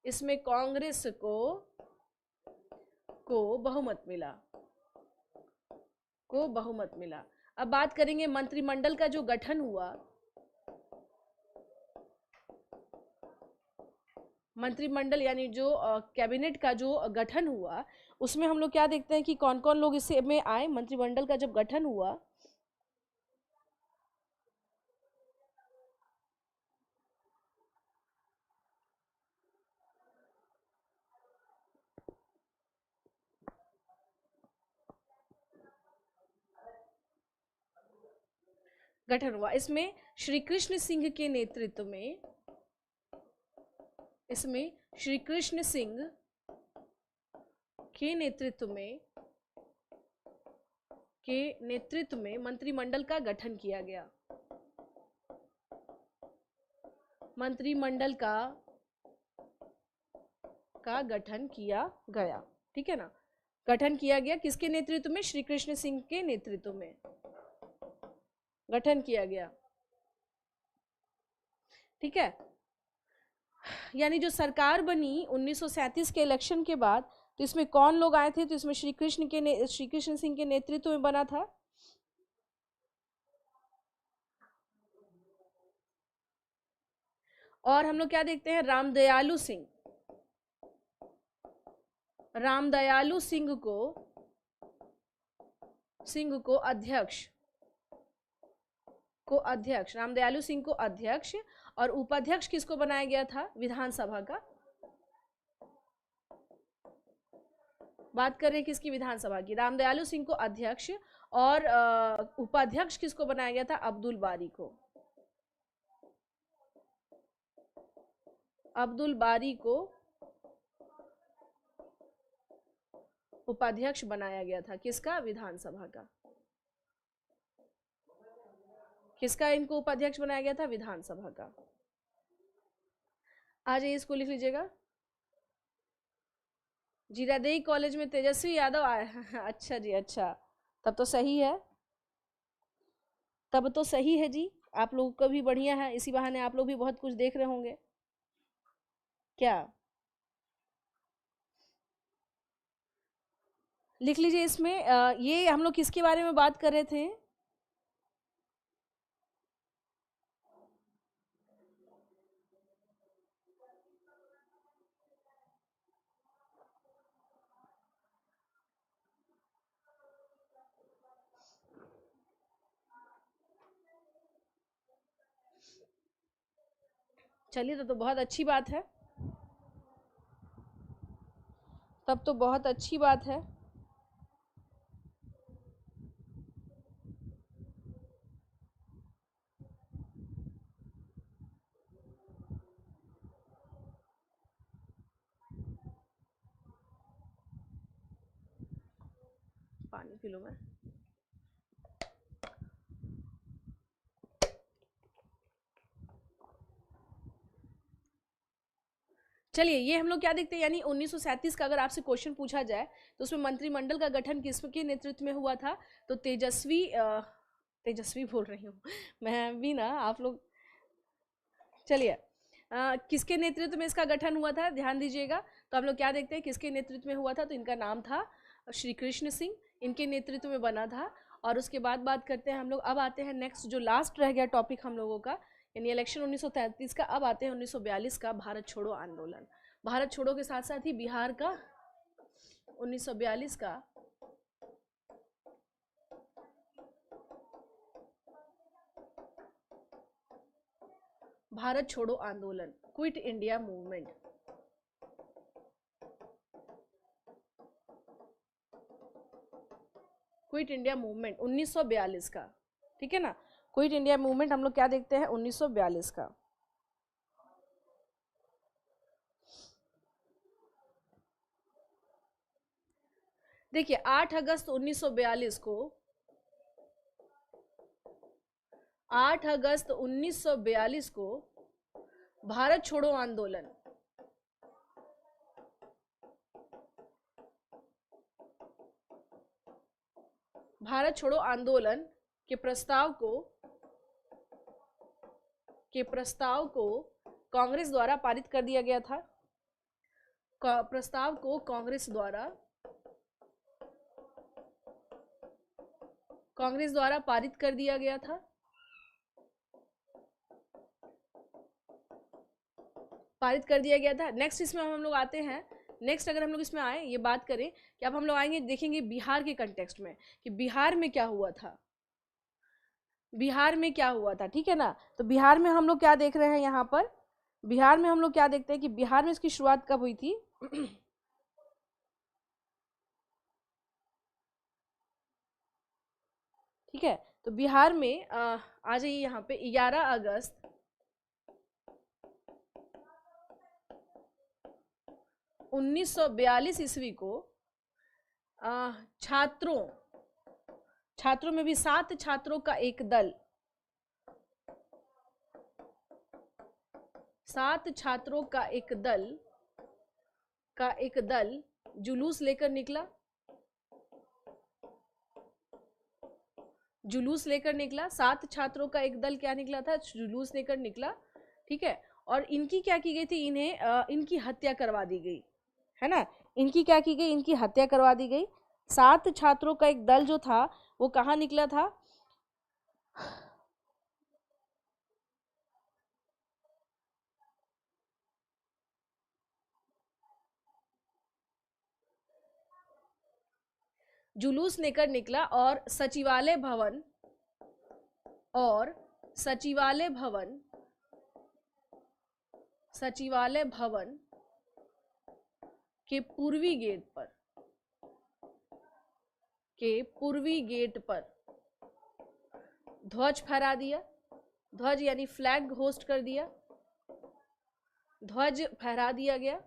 इसमें कांग्रेस को बहुमत मिला, को बहुमत मिला। अब बात करेंगे मंत्रिमंडल का जो गठन हुआ, मंत्रिमंडल यानी जो कैबिनेट का जो गठन हुआ, उसमें हम लोग क्या देखते हैं कि कौन कौन लोग इससे में आए। मंत्रिमंडल का जब गठन हुआ, गठन हुआ, इसमें श्री कृष्ण सिंह के नेतृत्व में, इसमें श्री कृष्ण सिंह के नेतृत्व में मंत्रिमंडल का गठन किया गया, मंत्रिमंडल का गठन किया गया, ठीक है ना, गठन किया गया किसके नेतृत्व में, श्री कृष्ण सिंह के नेतृत्व में गठन किया गया, ठीक है। यानी जो सरकार बनी 1937 के इलेक्शन के बाद, तो इसमें कौन लोग आए थे, तो इसमें श्री कृष्ण सिंह के नेतृत्व में बना था, और हम लोग क्या देखते हैं, रामदयालु सिंह को अध्यक्ष, रामदयालु सिंह को अध्यक्ष, और उपाध्यक्ष किसको बनाया गया था, विधानसभा का, बात कर रहे हैं किसकी, विधानसभा की, रामदयालु सिंह को अध्यक्ष, और उपाध्यक्ष किसको बनाया गया था, अब्दुल बारी को, अब्दुल बारी को उपाध्यक्ष बनाया गया था, किसका, विधानसभा का, किसका इनको उपाध्यक्ष बनाया गया था, विधानसभा का। आ जाइए, इसको लिख लीजिएगा। जीरादेई कॉलेज में तेजस्वी यादव आए। अच्छा जी, अच्छा, तब तो सही है, तब तो सही है जी। आप लोग का भी बढ़िया है, इसी बहाने आप लोग भी बहुत कुछ देख रहे होंगे। क्या लिख लीजिए इसमें। ये हम लोग किसके बारे में बात कर रहे थे? चलिए, तो बहुत अच्छी बात है, तब तो बहुत अच्छी बात है। पानी पी लो मैं। चलिए, ये हम लोग क्या देखते हैं, यानी 1937 का अगर आपसे क्वेश्चन पूछा जाए तो उसमें मंत्रिमंडल का गठन किसके नेतृत्व में हुआ था? तो तेजस्वी बोल रही हूँ मैं भी ना, आप लोग। चलिए, किसके नेतृत्व में इसका गठन हुआ था, ध्यान दीजिएगा। तो हम लोग क्या देखते हैं, किसके नेतृत्व में हुआ था? तो इनका नाम था श्री कृष्ण सिंह, इनके नेतृत्व में बना था। और उसके बाद बात करते हैं हम लोग, अब आते हैं नेक्स्ट, जो लास्ट रह गया टॉपिक हम लोगों का, यानी इलेक्शन 1933 का। अब आते हैं 1942 का भारत छोड़ो आंदोलन। भारत छोड़ो के साथ साथ ही बिहार का 1942 का भारत छोड़ो आंदोलन, quit India movement. Quit India movement 1942 का, ठीक है ना। क्विट इंडिया मूवमेंट हम लोग क्या देखते हैं, 1942 का। देखिए, 8 अगस्त 1942 को, 8 अगस्त 1942 को भारत छोड़ो आंदोलन, भारत छोड़ो आंदोलन के प्रस्ताव को कांग्रेस द्वारा पारित कर दिया गया था। प्रस्ताव को कांग्रेस द्वारा पारित कर दिया गया था। पारित कर दिया गया था। नेक्स्ट इसमें हम लोग आते हैं, नेक्स्ट अगर हम लोग इसमें आए, ये बात करें कि अब हम लोग आएंगे, देखेंगे बिहार के कंटेक्स्ट में कि बिहार में क्या हुआ था, बिहार में क्या हुआ था, ठीक है ना। तो बिहार में हम लोग क्या देख रहे हैं यहाँ पर, बिहार में हम लोग क्या देखते हैं कि बिहार में इसकी शुरुआत कब हुई थी? ठीक है, तो बिहार में आ जाइए यहाँ पे, 11 अगस्त 1942 ईस्वी को छात्रों में भी 7 छात्रों का एक दल, 7 छात्रों का एक दल जुलूस लेकर निकला, जुलूस लेकर निकला। 7 छात्रों का एक दल क्या निकला था, जुलूस लेकर निकला, ठीक है। और इनकी क्या की गई थी, इन्हें इनकी हत्या करवा दी गई, है ना। इनकी क्या की गई, इनकी हत्या करवा दी गई। 7 छात्रों का एक दल जो था वो कहाँ निकला था? जुलूस लेकर निकला और सचिवालय भवन के पूर्वी गेट पर ध्वज फहरा दिया। ध्वज यानी फ्लैग होस्ट कर दिया, ध्वज फहरा दिया गया।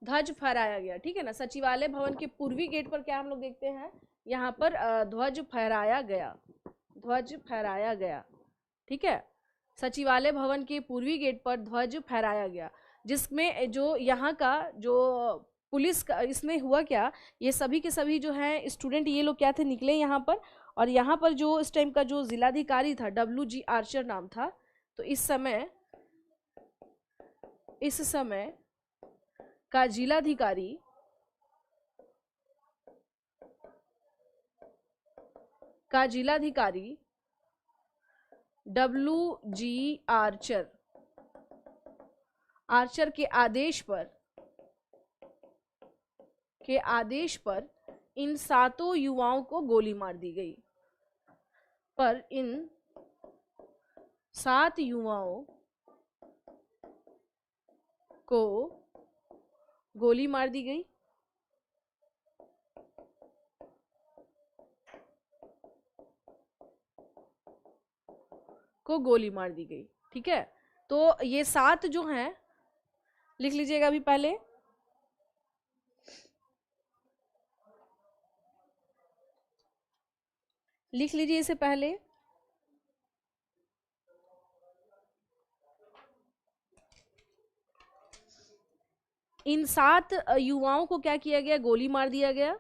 ध्वज फहराया गया, ठीक है ना। सचिवालय भवन के पूर्वी गेट पर क्या हम लोग देखते हैं यहाँ पर ध्वज फहराया गया, ध्वज फहराया गया। ठीक है, सचिवालय भवन के पूर्वी गेट पर ध्वज फहराया गया, जिसमें जो यहाँ का जो पुलिस का, इसमें हुआ क्या, ये सभी के सभी जो हैं स्टूडेंट, ये लोग क्या थे, निकले यहाँ पर। और यहाँ पर जो इस टाइम का जो जिलाधिकारी था, WG आर्चर नाम था। तो इस समय का जिलाधिकारी WG आर्चर के आदेश पर इन 7 युवाओं को गोली मार दी गई। पर इन 7 युवाओं को गोली मार दी गई। ठीक है, तो ये 7 जो हैं, लिख लीजिएगा अभी पहले। लिख लीजिए इसे पहले। इन 7 युवाओं को क्या किया गया, गोली मार दिया गया।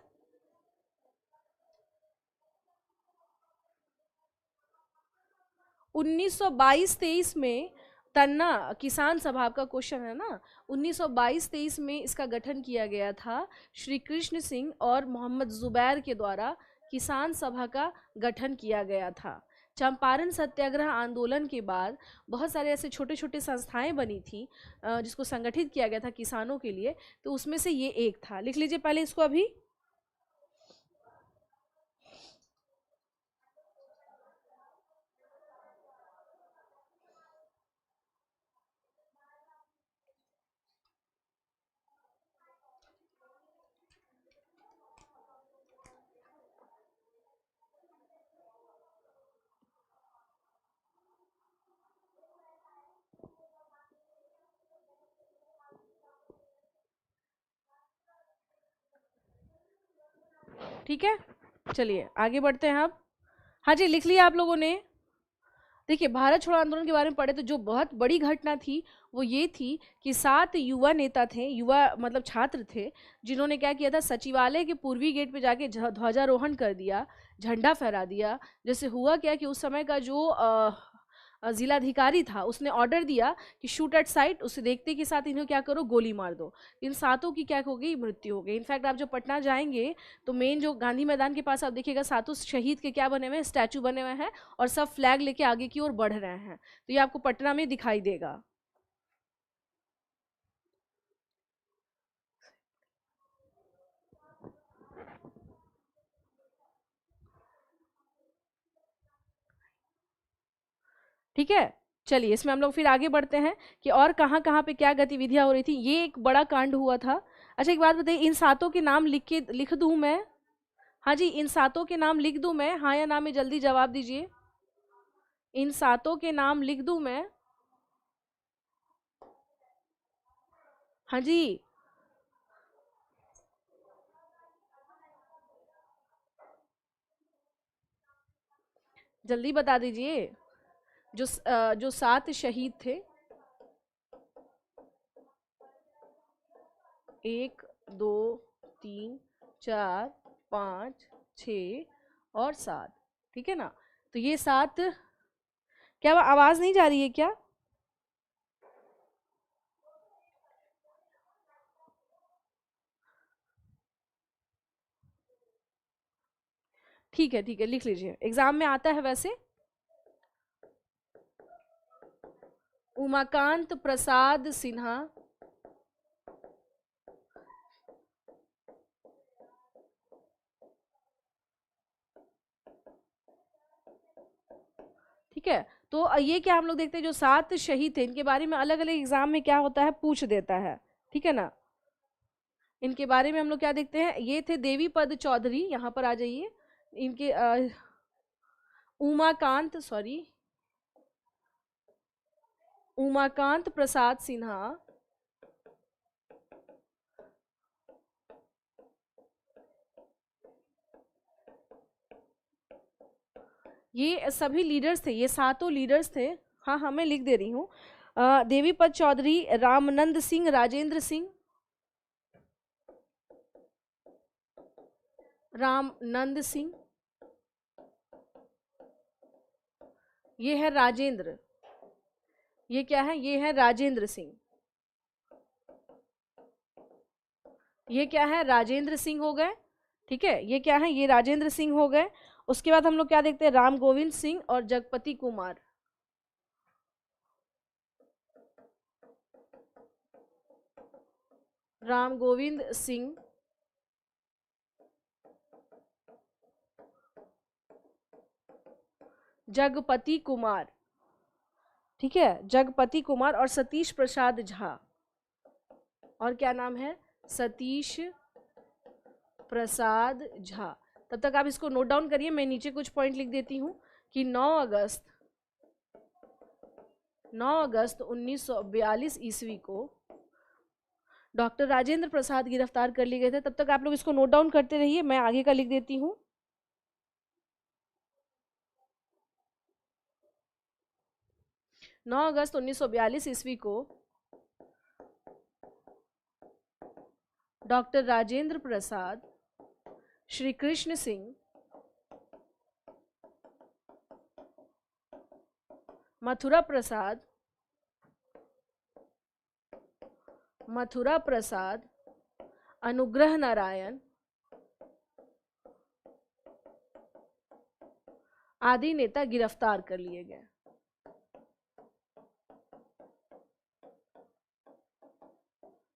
1922-23 में तन्ना किसान सभा का क्वेश्चन है ना, 1922-23 में इसका गठन किया गया था। श्री कृष्ण सिंह और मोहम्मद जुबैर के द्वारा किसान सभा का गठन किया गया था। चंपारण सत्याग्रह आंदोलन के बाद बहुत सारे ऐसे छोटे छोटे संस्थाएं बनी थी जिसको संगठित किया गया था किसानों के लिए, तो उसमें से ये एक था। लिख लीजिए पहले इसको अभी। ठीक है, चलिए आगे बढ़ते हैं अब। हाँ जी, लिख लिया आप लोगों ने। देखिए, भारत छोड़ो आंदोलन के बारे में पढ़े तो जो बहुत बड़ी घटना थी वो ये थी कि 7 युवा नेता थे, युवा मतलब छात्र थे, जिन्होंने क्या किया था, सचिवालय के पूर्वी गेट पे जाके ध्वजारोहण कर दिया, झंडा फहरा दिया। जैसे हुआ क्या कि उस समय का जो जिलाधिकारी था, उसने ऑर्डर दिया कि शूट एट साइट, उसे देखते के साथ इन्हें क्या करो, गोली मार दो। इन 7 की क्या हो गई, मृत्यु हो गई। इनफैक्ट आप जब पटना जाएंगे तो मेन जो गांधी मैदान के पास आप देखिएगा 7 शहीद के क्या बने हुए हैं, स्टैचू बने हुए हैं, और सब फ्लैग लेके आगे की ओर बढ़ रहे हैं। तो ये आपको पटना में दिखाई देगा। ठीक है, चलिए इसमें हम लोग फिर आगे बढ़ते हैं कि और कहाँ कहाँ पे क्या गतिविधियां हो रही थी। ये एक बड़ा कांड हुआ था। अच्छा, एक बात बताइए, इन 7 के नाम लिख दूं मैं? हाँ जी, इन 7 के नाम लिख दूं मैं, हाँ या ना में जल्दी जवाब दीजिए। इन 7 के नाम लिख दूं मैं? हाँ जी, जल्दी बता दीजिए। जो 7 शहीद थे, 1 2 3 4 5 6 और 7, ठीक है ना? तो ये 7, क्या आवाज नहीं जा रही है क्या? ठीक है, ठीक है, लिख लीजिए, एग्जाम में आता है वैसे। उमाकांत प्रसाद सिन्हा, ठीक है। तो ये क्या हम लोग देखते हैं, जो 7 शहीद थे, इनके बारे में अलग अलग एग्जाम में क्या होता है, पूछ देता है, ठीक है ना? इनके बारे में हम लोग क्या देखते हैं, ये थे देवी पद चौधरी, यहाँ पर आ जाइए। इनके उमाकांत प्रसाद सिन्हा, ये सभी लीडर्स थे, ये सातों लीडर्स थे। हाँ हाँ, मैं लिख दे रही हूँ। देवीपत चौधरी, रामनंद सिंह, राजेंद्र सिंह, रामनंद सिंह, ये है राजेंद्र, ये क्या है, ये है राजेंद्र सिंह, ये क्या है, राजेंद्र सिंह हो गए। ठीक है, ये क्या है, ये राजेंद्र सिंह हो गए। उसके बाद हम लोग क्या देखते हैं, राम गोविंद सिंह और जगपति कुमार। राम गोविंद सिंह, जगपति कुमार, ठीक है, जगपति कुमार और सतीश प्रसाद झा। और क्या नाम है, सतीश प्रसाद झा। तब तक आप इसको नोट डाउन करिए, मैं नीचे कुछ पॉइंट लिख देती हूँ कि 9 अगस्त 1942 ईस्वी को डॉक्टर राजेंद्र प्रसाद गिरफ्तार कर लिए गए थे। तब तक आप लोग इसको नोट डाउन करते रहिए, मैं आगे का लिख देती हूँ। 9 अगस्त 1942 ईस्वी को डॉक्टर राजेंद्र प्रसाद, श्री कृष्ण सिंह, मथुरा प्रसाद, अनुग्रह नारायण आदि नेता गिरफ्तार कर लिए गए।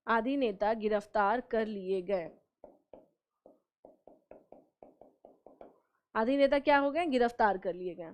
आदि नेता गिरफ्तार कर लिए गए। आदि नेता क्या हो गए, गिरफ्तार कर लिए गए।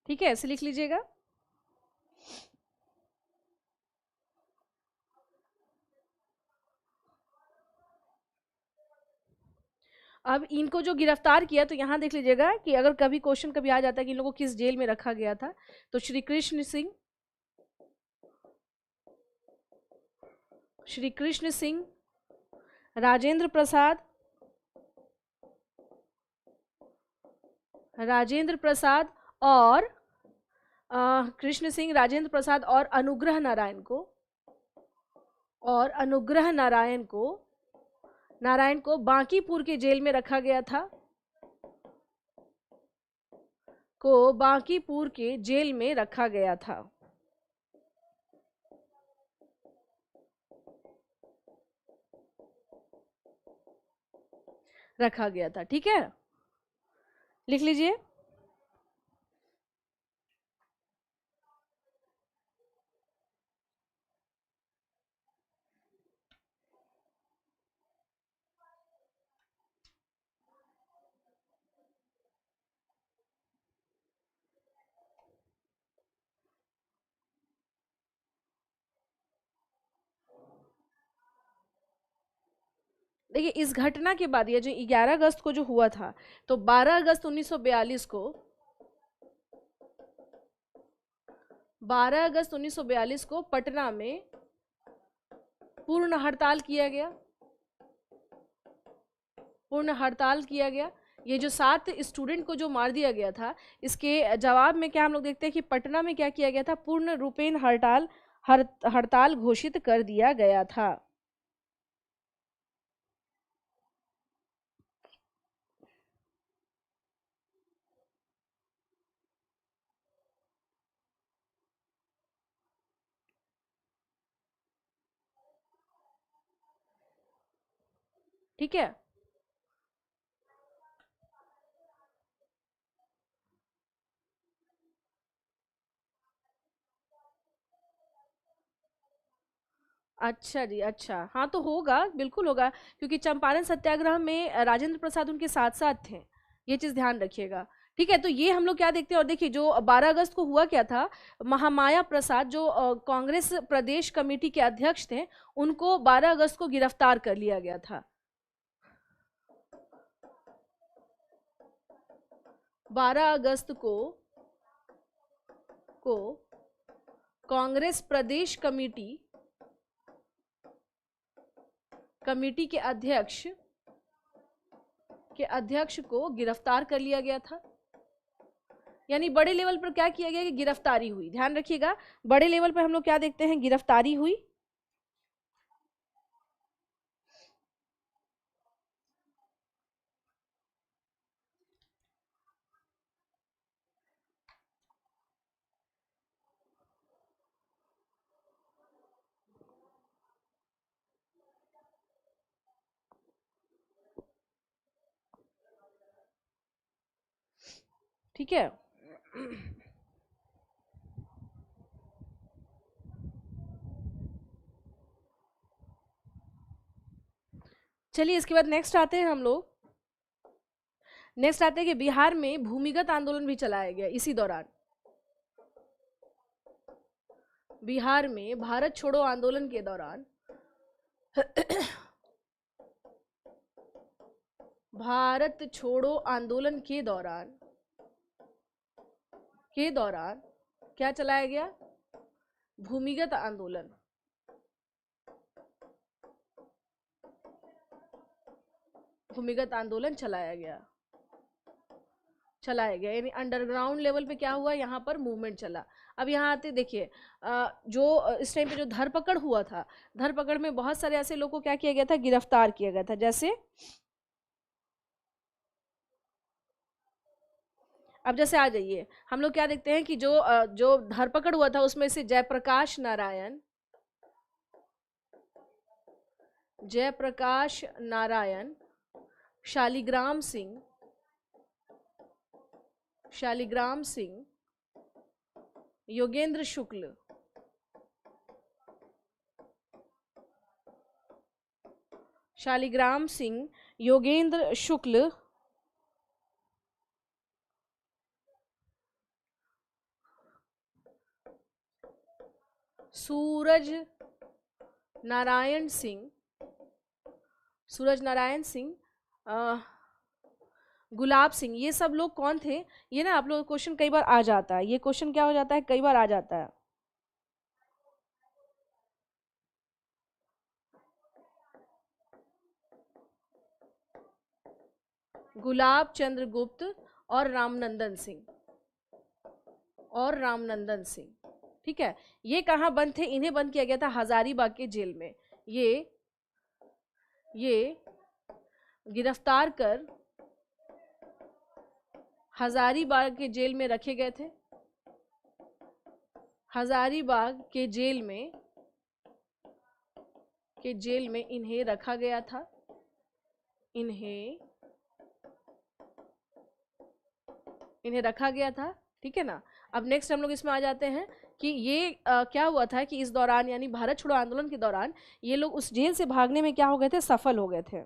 ठीक है, ऐसे लिख लीजिएगा। अब इनको जो गिरफ्तार किया, तो यहां देख लीजिएगा कि अगर कभी क्वेश्चन कभी आ जाता है कि इन लोगों को किस जेल में रखा गया था, तो श्री कृष्ण सिंह, राजेंद्र प्रसाद और कृष्ण सिंह, राजेंद्र प्रसाद और अनुग्रह नारायण को बांकीपुर के जेल में रखा गया था। बांकीपुर के जेल में रखा गया था। ठीक है, लिख लीजिए। देखिए, इस घटना के बाद, ये जो 11 अगस्त को जो हुआ था, तो 12 अगस्त 1942 को पटना में पूर्ण हड़ताल किया गया। ये जो 7 स्टूडेंट को जो मार दिया गया था, इसके जवाब में क्या हम लोग देखते हैं कि पटना में क्या किया गया था, पूर्ण रूपेण हड़ताल घोषित कर दिया गया था। ठीक है। अच्छा जी, अच्छा, हाँ तो होगा, बिल्कुल होगा, क्योंकि चंपारण सत्याग्रह में राजेंद्र प्रसाद उनके साथ साथ थे, ये चीज ध्यान रखिएगा। ठीक है, तो ये हम लोग क्या देखते हैं, और देखिए जो 12 अगस्त को हुआ क्या था, महामाया प्रसाद जो कांग्रेस प्रदेश कमेटी के अध्यक्ष थे, उनको 12 अगस्त को गिरफ्तार कर लिया गया था। 12 अगस्त को कांग्रेस प्रदेश कमेटी के अध्यक्ष को गिरफ्तार कर लिया गया था। यानी बड़े लेवल पर क्या किया गया कि गिरफ्तारी हुई, ध्यान रखिएगा, बड़े लेवल पर हम लोग क्या देखते हैं, गिरफ्तारी हुई। ठीक है, चलिए इसके बाद नेक्स्ट आते हैं हम लोग, नेक्स्ट आते हैं कि बिहार में भूमिगत आंदोलन भी चलाया गया इसी दौरान। बिहार में भारत छोड़ो आंदोलन के दौरान भारत छोड़ो आंदोलन के दौरान क्या चलाया गया, भूमिगत आंदोलन। भूमिगत आंदोलन चलाया गया, यानी अंडरग्राउंड लेवल पे क्या हुआ, यहाँ पर मूवमेंट चला। अब यहाँ आते देखिए, जो इस टाइम पे जो धरपकड़ हुआ था, धरपकड़ में बहुत सारे ऐसे लोगों को क्या किया गया था, गिरफ्तार किया गया था। जैसे अब जैसे आ जाइए, हम लोग क्या देखते हैं कि जो धरपकड़ हुआ था उसमें से जयप्रकाश नारायण, शालिग्राम सिंह, योगेंद्र शुक्ल, शालिग्राम सिंह, योगेंद्र शुक्ल, सूरज नारायण सिंह, गुलाब सिंह, ये सब लोग कौन थे, ये ना आप लोग क्वेश्चन कई बार आ जाता है, ये क्वेश्चन क्या हो जाता है, कई बार आ जाता है। गुलाब चंद्र गुप्त और रामनंदन सिंह, ठीक है, ये कहाँ बंद थे, इन्हें बंद किया गया था हजारीबाग के जेल में। ये गिरफ्तार कर हजारीबाग के जेल में रखे गए थे। हजारीबाग के जेल में इन्हें रखा गया था। इन्हें रखा गया था, ठीक है ना। अब नेक्स्ट हम लोग इसमें आ जाते हैं कि ये क्या हुआ था कि इस दौरान, यानी भारत छोड़ो आंदोलन के दौरान, ये लोग उस जेल से भागने में क्या हो गए थे, सफल हो गए थे।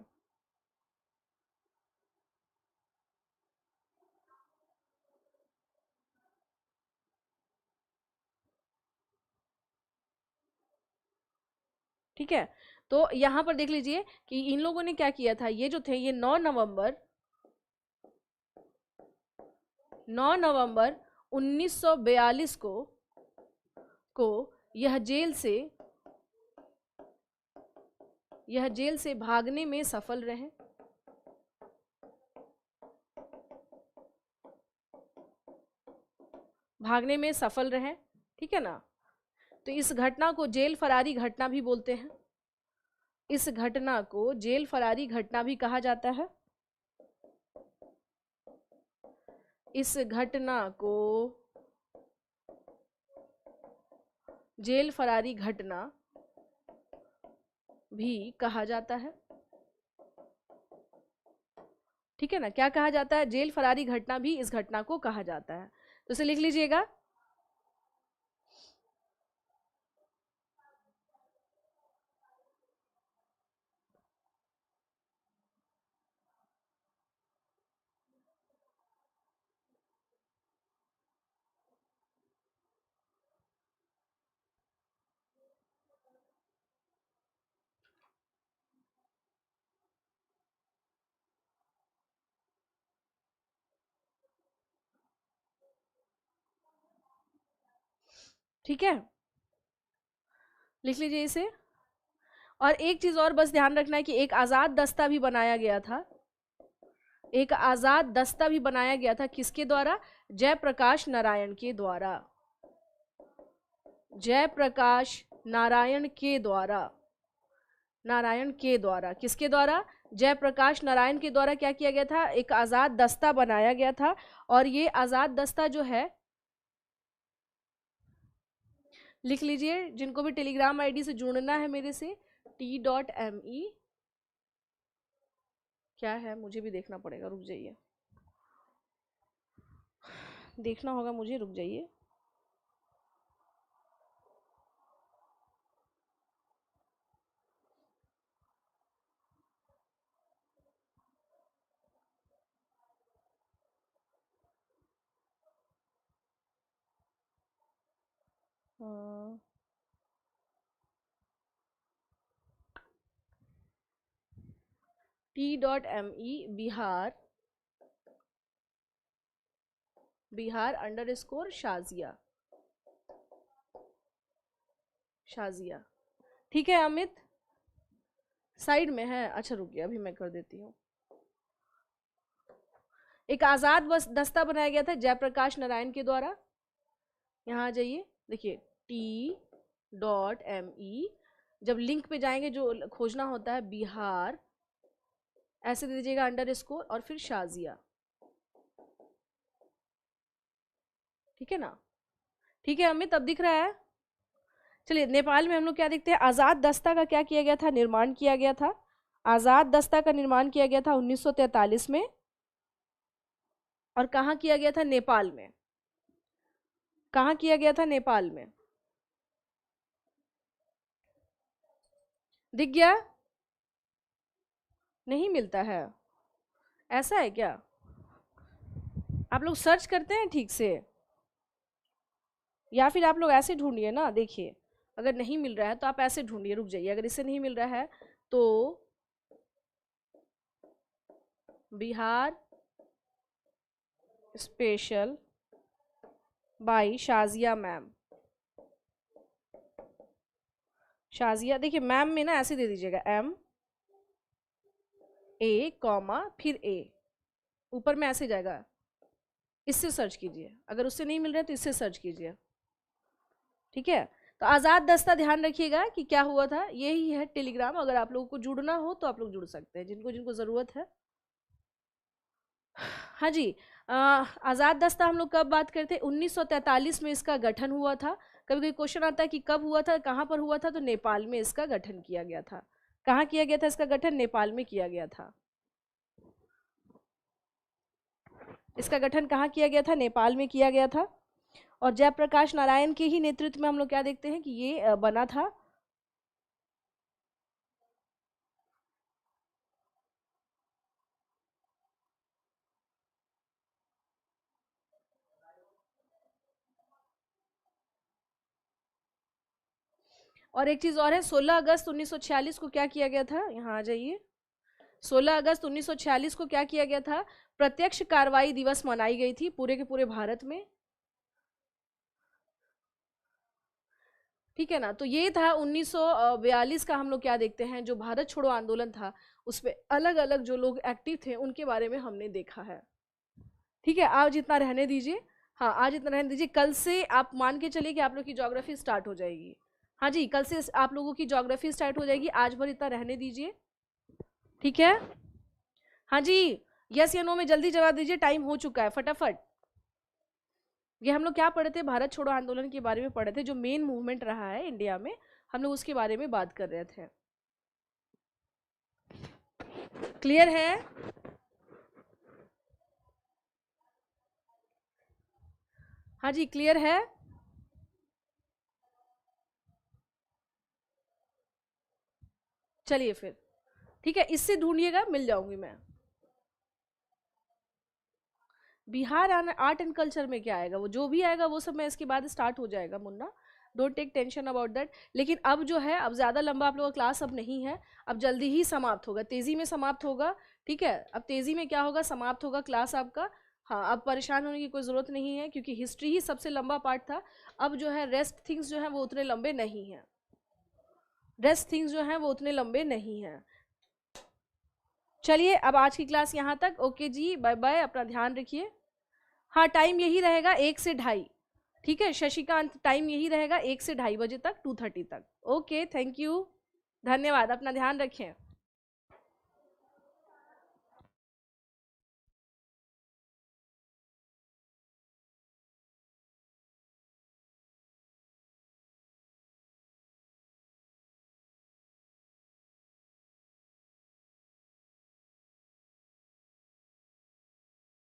ठीक है, तो यहां पर देख लीजिए कि इन लोगों ने क्या किया था, ये जो थे, ये 9 नवंबर 1942 को यह जेल से भागने में सफल रहे। ठीक है ना। तो इस घटना को जेल फरारी घटना भी बोलते हैं, इस घटना को जेल फरारी घटना भी कहा जाता है। इस घटना को जेल फरारी घटना भी कहा जाता है। ठीक है ना, क्या कहा जाता है, जेल फरारी घटना भी इस घटना को कहा जाता है। तो इसे लिख लीजिएगा। ठीक है, लिख लीजिए इसे। और एक चीज और बस ध्यान रखना है कि एक आजाद दस्ता भी बनाया गया था, एक आजाद दस्ता भी बनाया गया था, किसके द्वारा, जयप्रकाश नारायण के द्वारा, जयप्रकाश नारायण के द्वारा, नारायण के द्वारा, किसके द्वारा, जयप्रकाश नारायण के द्वारा क्या किया गया था, एक आजाद दस्ता बनाया गया था। और ये आजाद दस्ता जो है, लिख लीजिए, जिनको भी टेलीग्राम आईडी से जुड़ना है मेरे से, t.me, क्या है मुझे भी देखना पड़ेगा, रुक जाइए, देखना होगा मुझे, रुक जाइए। t.me बिहार, बिहार _शाजिया, शाजिया। ठीक है अमित, साइड में है, अच्छा रुकिए अभी मैं कर देती हूँ। एक आजाद दस्ता बनाया गया था जयप्रकाश नारायण के द्वारा, यहाँ आ जाइए, देखिए t.me, जब लिंक पे जाएंगे जो खोजना होता है बिहार, ऐसे दे दीजिएगा _ और फिर शाजिया, ठीक है ना। ठीक है अमित, अब दिख रहा है। चलिए नेपाल में हम लोग क्या देखते हैं, आजाद दस्ता का क्या किया गया था, निर्माण किया गया था। आजाद दस्ता का निर्माण किया गया था 1943 में, और कहाँ किया गया था, नेपाल में। कहाँ किया गया था, नेपाल में। दिख गया, नहीं मिलता है, ऐसा है क्या, आप लोग सर्च करते हैं ठीक से, या फिर आप लोग ऐसे ढूंढिए ना, देखिए अगर नहीं मिल रहा है तो आप ऐसे ढूंढिए, रुक जाइए, अगर इससे नहीं मिल रहा है तो Bihar special by Shazia ma'am, Shazia, देखिए मैम में ना ऐसे दे दीजिएगा, MA, फिर A, ऊपर में ऐसे जाएगा, इससे सर्च कीजिए, अगर उससे नहीं मिल रहा है तो इससे सर्च कीजिए, ठीक है। तो आजाद दस्ता ध्यान रखिएगा कि क्या हुआ था, यही है टेलीग्राम, अगर आप लोगों को जुड़ना हो तो आप लोग जुड़ सकते हैं, जिनको जिनको जरूरत है। हाँ जी, आजाद दस्ता हम लोग कब बात करते हैं, 1943 में इसका गठन हुआ था। कभी कभी क्वेश्चन आता है कि कब हुआ था, कहाँ पर हुआ था, तो नेपाल में इसका गठन किया गया था। कहाँ किया गया था इसका गठन, नेपाल में किया गया था। इसका गठन कहाँ किया गया था, नेपाल में किया गया था। और जयप्रकाश नारायण के ही नेतृत्व में हम लोग क्या देखते हैं कि ये बना था। और एक चीज और है, 16 अगस्त 1946 को क्या किया गया था, यहाँ आ जाइए, 16 अगस्त 1946 को क्या किया गया था, प्रत्यक्ष कार्रवाई दिवस मनाई गई थी पूरे के पूरे भारत में, ठीक है ना। तो ये था 1942 का, हम लोग क्या देखते हैं, जो भारत छोड़ो आंदोलन था उसपे अलग अलग जो लोग एक्टिव थे उनके बारे में हमने देखा है, ठीक है। आज इतना रहने दीजिए, हाँ आज इतना रहने दीजिए, कल से आप मान के चलिए कि आप लोग की ज्योग्राफी स्टार्ट हो जाएगी। हाँ जी, कल से आप लोगों की ज्योग्राफी स्टार्ट हो जाएगी, आज भर इतना रहने दीजिए, ठीक है। हाँ जी, यस या नो में जल्दी जवाब दीजिए, टाइम हो चुका है, फटाफट। ये हम लोग क्या पढ़े थे, भारत छोड़ो आंदोलन के बारे में पढ़े थे, जो मेन मूवमेंट रहा है इंडिया में, हम लोग उसके बारे में बात कर रहे थे। क्लियर है, हाँ जी, क्लियर है? चलिए फिर ठीक है, इससे ढूंढिएगा, मिल जाऊंगी मैं। बिहार आर्ट एंड कल्चर में क्या आएगा? वो जो भी आएगा वो सब मैं इसके बाद स्टार्ट हो जाएगा Munna, don't take tension about that. लेकिन अब जो है, अब ज़्यादा लंबा आप लोगों का क्लास अब नहीं है, अब जल्दी ही समाप्त होगा, तेज़ी में समाप्त होगा। ठीक है, अब तेज़ी में क्या होगा, समाप्त होगा क्लास आपका। हाँ, अब परेशान होने की कोई ज़रूरत नहीं है, क्योंकि हिस्ट्री ही सबसे लंबा पार्ट था। अब जो है रेस्ट थिंग्स जो है वो उतने लंबे नहीं हैं, रेस्ट थिंग्स जो हैं वो उतने लंबे नहीं हैं। चलिए, अब आज की क्लास यहाँ तक। ओके जी, बाय बाय, अपना ध्यान रखिए। हाँ, टाइम यही रहेगा 1 से 2:30। ठीक है शशिकांत, टाइम यही रहेगा 1 से 2:30 बजे तक, 2:30 तक। ओके, थैंक यू, धन्यवाद, अपना ध्यान रखें।